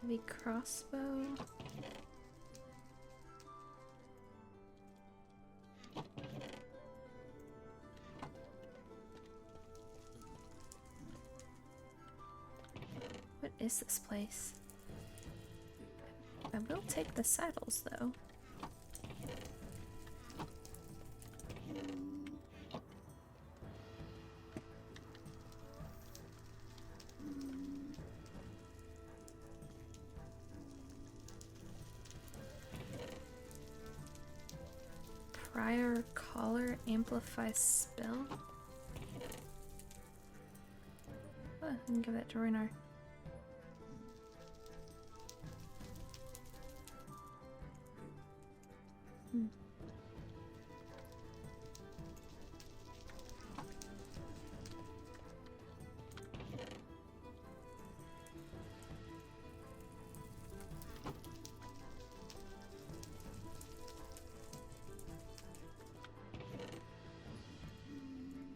Heavy crossbow. What is this place? I will take the saddles though. Prior collar amplify spell. Oh, I can give that to Runar.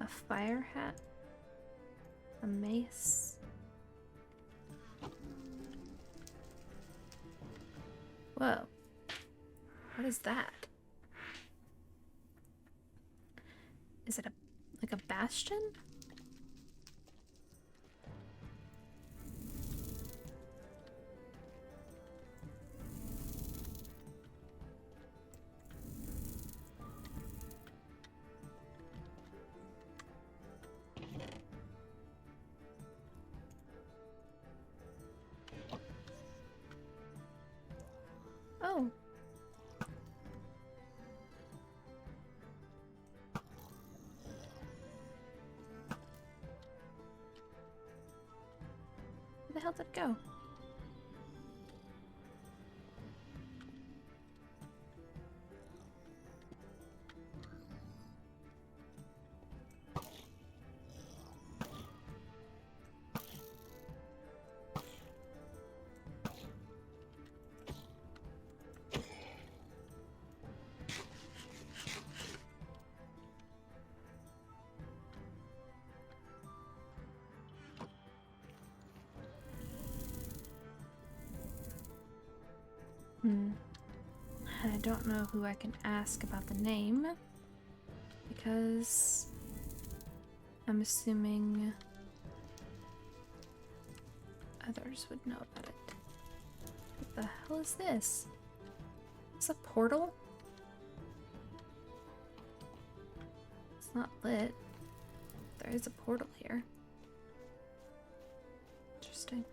A fire hat. A mace. Whoa. What is that? Is it like a bastion? Oh. Where the hell did it go? I don't know who I can ask about the name because I'm assuming others would know about it. What the hell is this? It's a portal? It's not lit. There is a portal here. Interesting.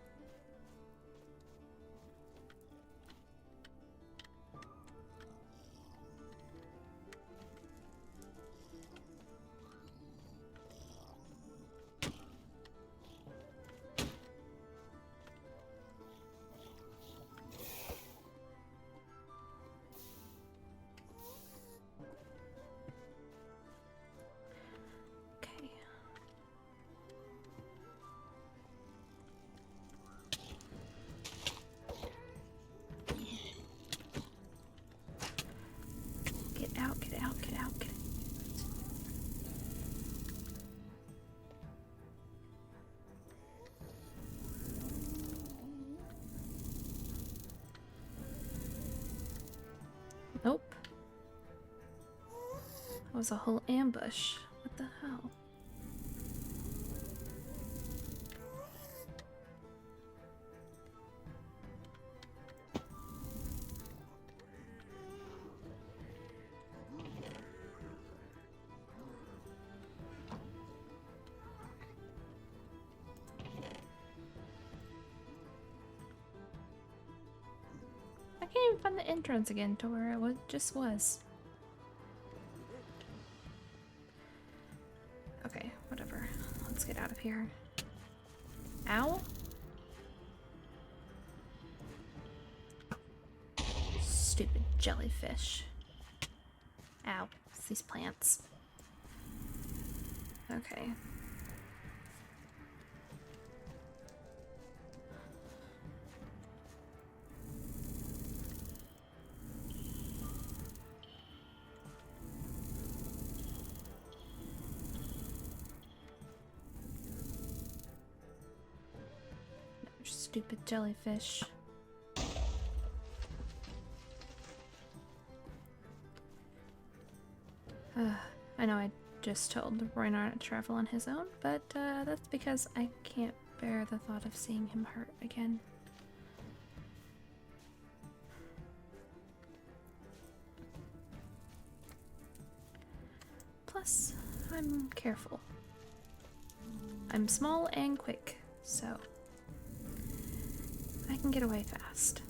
was a whole ambush. What the hell? I can't even find the entrance again to where it just was. Okay, whatever. Let's get out of here. Ow? Stupid jellyfish. Ow. It's these plants. Okay. Stupid jellyfish. I know I just told Roy not to travel on his own, but that's because I can't bear the thought of seeing him hurt again. Plus, I'm careful. I'm small and quick, so I can get away fast.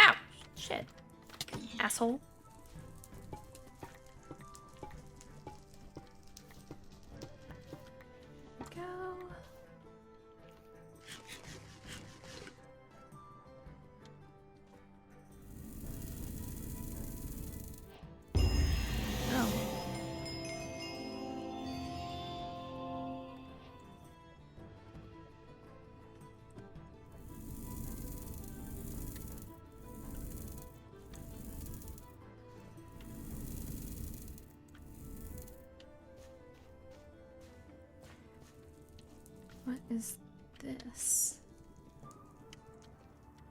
Ow! Shit. Asshole. Go. Oh. What is this?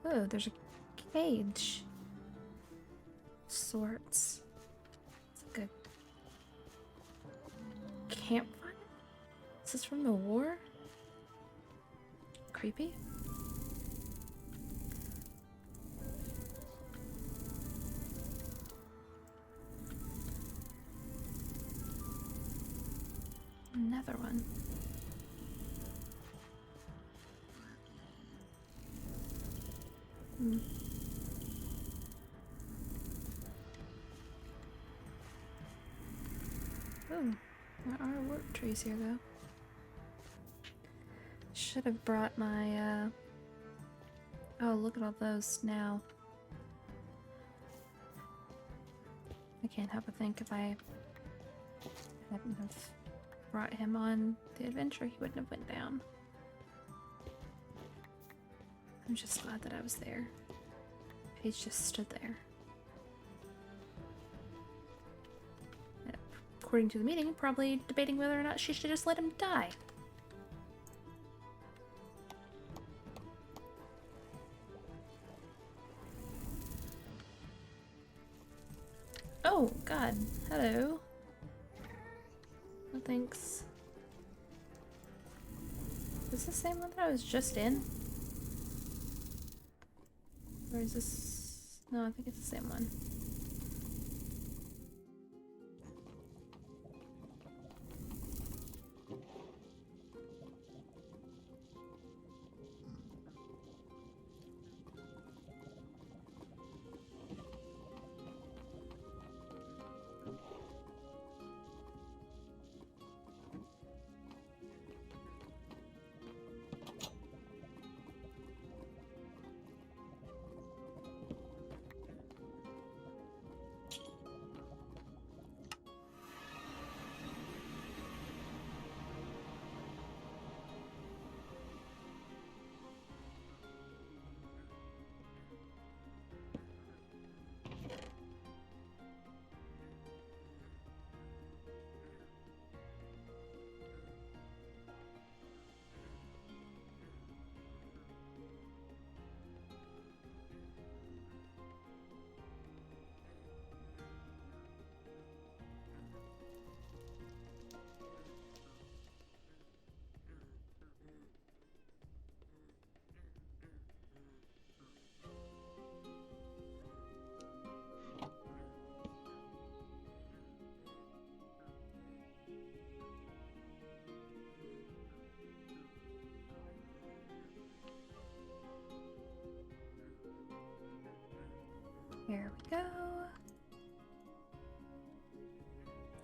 Oh, there's a cage. Sorts. It's like a campfire? Is this from the war? Creepy. Another one. Hmm. Oh, there are work trees here though. Should have brought my oh, look at all those now. I can't help but think if I hadn't have brought him on the adventure, he wouldn't have went down. I'm just glad that I was there. Paige just stood there. And according to the meeting, probably debating whether or not she should just let him die. Oh, God. Hello. No thanks. Is this the same one that I was just in? Or is this... No, I think it's the same one.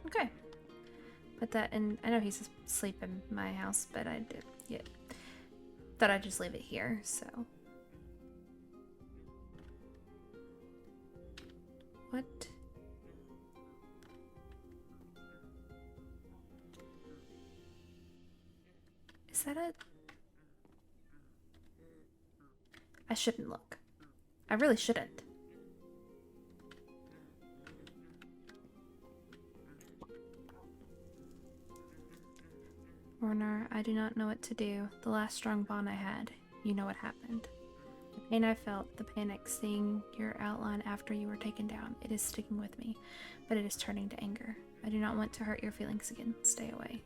Okay. Put that in. I know he's asleep in my house, but I did. Yeah. Thought I'd just leave it here, so. What? Is that a... I shouldn't look. I really shouldn't. Warner, I do not know what to do. The last strong bond I had, you know what happened. The pain I felt, the panic seeing your outline after you were taken down, it is sticking with me, but it is turning to anger. I do not want to hurt your feelings again. Stay away.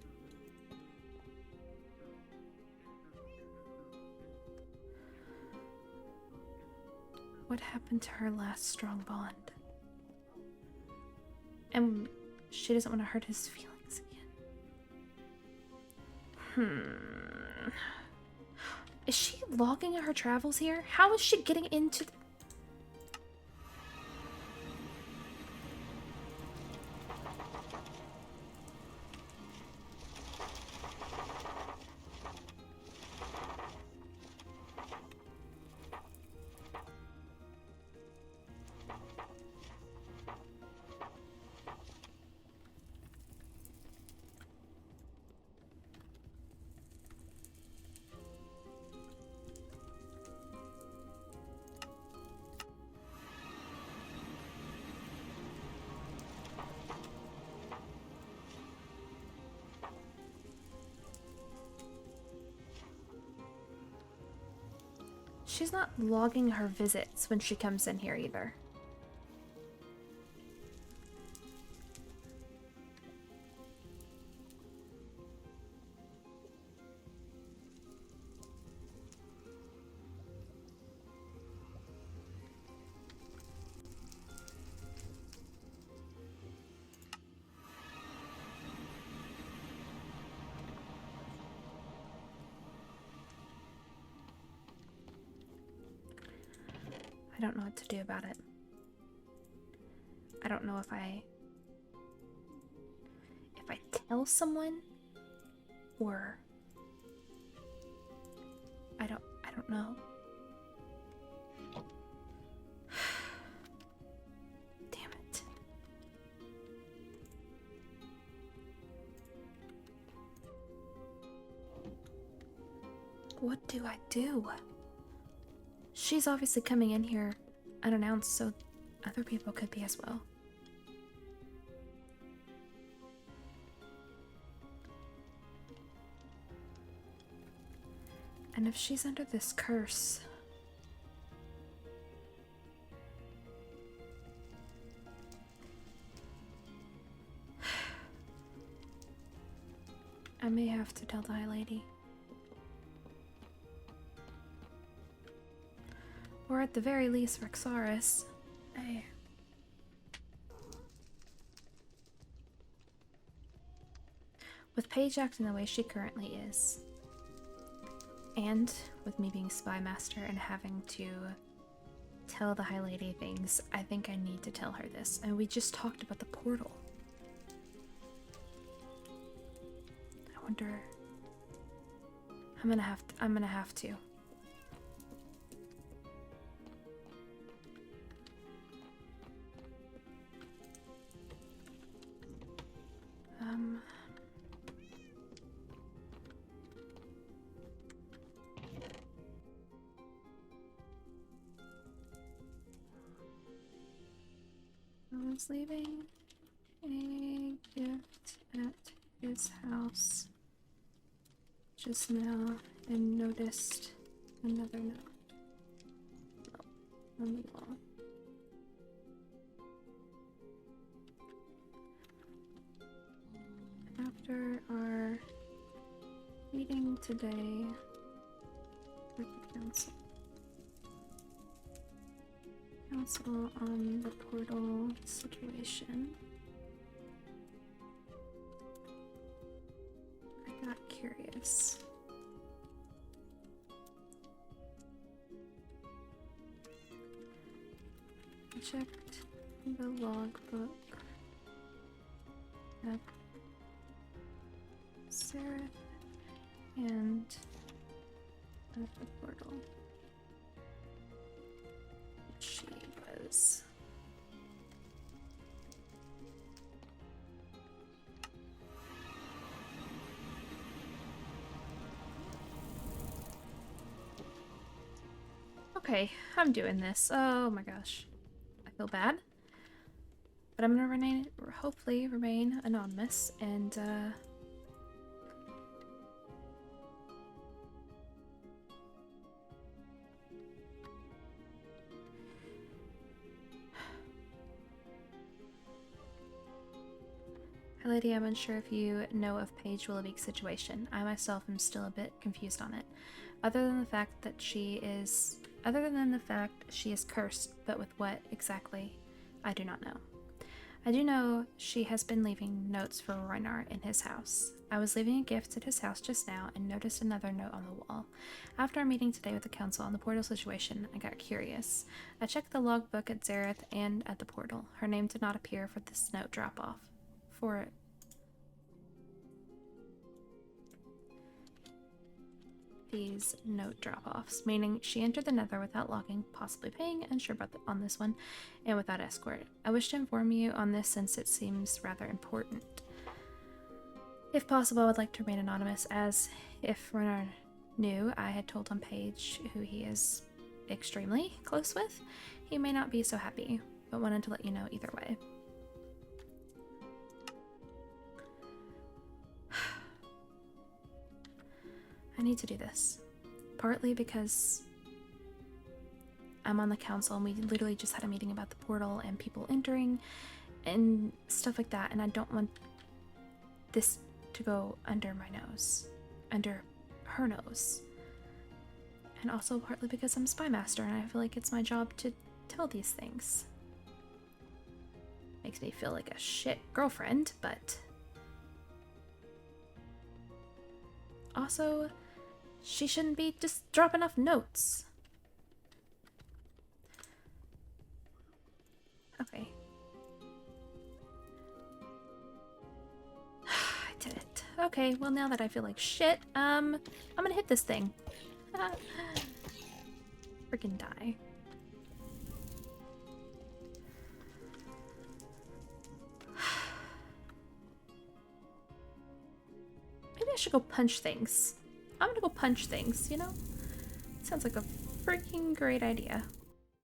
What happened to her last strong bond? And she doesn't want to hurt his feelings again. Is she logging her travels here? How is she getting into the... She's not logging her visits when she comes in here either. I don't know what to do about it. I don't know if I tell someone or I don't know. Damn it. What do I do? She's obviously coming in here unannounced, so other people could be as well. And if she's under this curse... I may have to tell the High Lady. Or at the very least, Rexaris. With Paige acting the way she currently is, and with me being Spy Master and having to tell the High Lady things, I think I need to tell her this. And we just talked about the portal. I wonder... I'm gonna have to. I was leaving a gift at his house just now and noticed another note. Oh, let me go. After our meeting today with the council on the portal situation, I got curious. I checked the logbook Sarah and the portal. She was. Okay, I'm doing this. Oh my gosh. I feel bad. But I'm gonna hopefully remain anonymous and, Hi lady, I'm unsure if you know of Paige Willoughby's situation. I myself am still a bit confused on it. Other than the fact she is cursed, but with what exactly, I do not know. I do know she has been leaving notes for Reinar in his house. I was leaving a gift at his house just now and noticed another note on the wall. After our meeting today with the council on the portal situation, I got curious. I checked the logbook at Zareth and at the portal. Her name did not appear for this note drop-off. For these note drop-offs, meaning she entered the Nether without logging, possibly paying, unsure about on this one, and without escort. I wish to inform you on this since it seems rather important. If possible, I would like to remain anonymous, as if Renard knew I had told on Paige, who he is extremely close with, he may not be so happy, but wanted to let you know either way. I need to do this. Partly because I'm on the council and we literally just had a meeting about the portal and people entering and stuff like that, and I don't want this to go under my nose. Under her nose. And also partly because I'm Spy Master and I feel like it's my job to tell these things. Makes me feel like a shit girlfriend, but also, she shouldn't be just dropping off notes. Okay. I did it. Okay, well now that I feel like shit, I'm gonna hit this thing. Freaking die. Maybe I should go punch things. I'm gonna go punch things, you know? Sounds like a freaking great idea.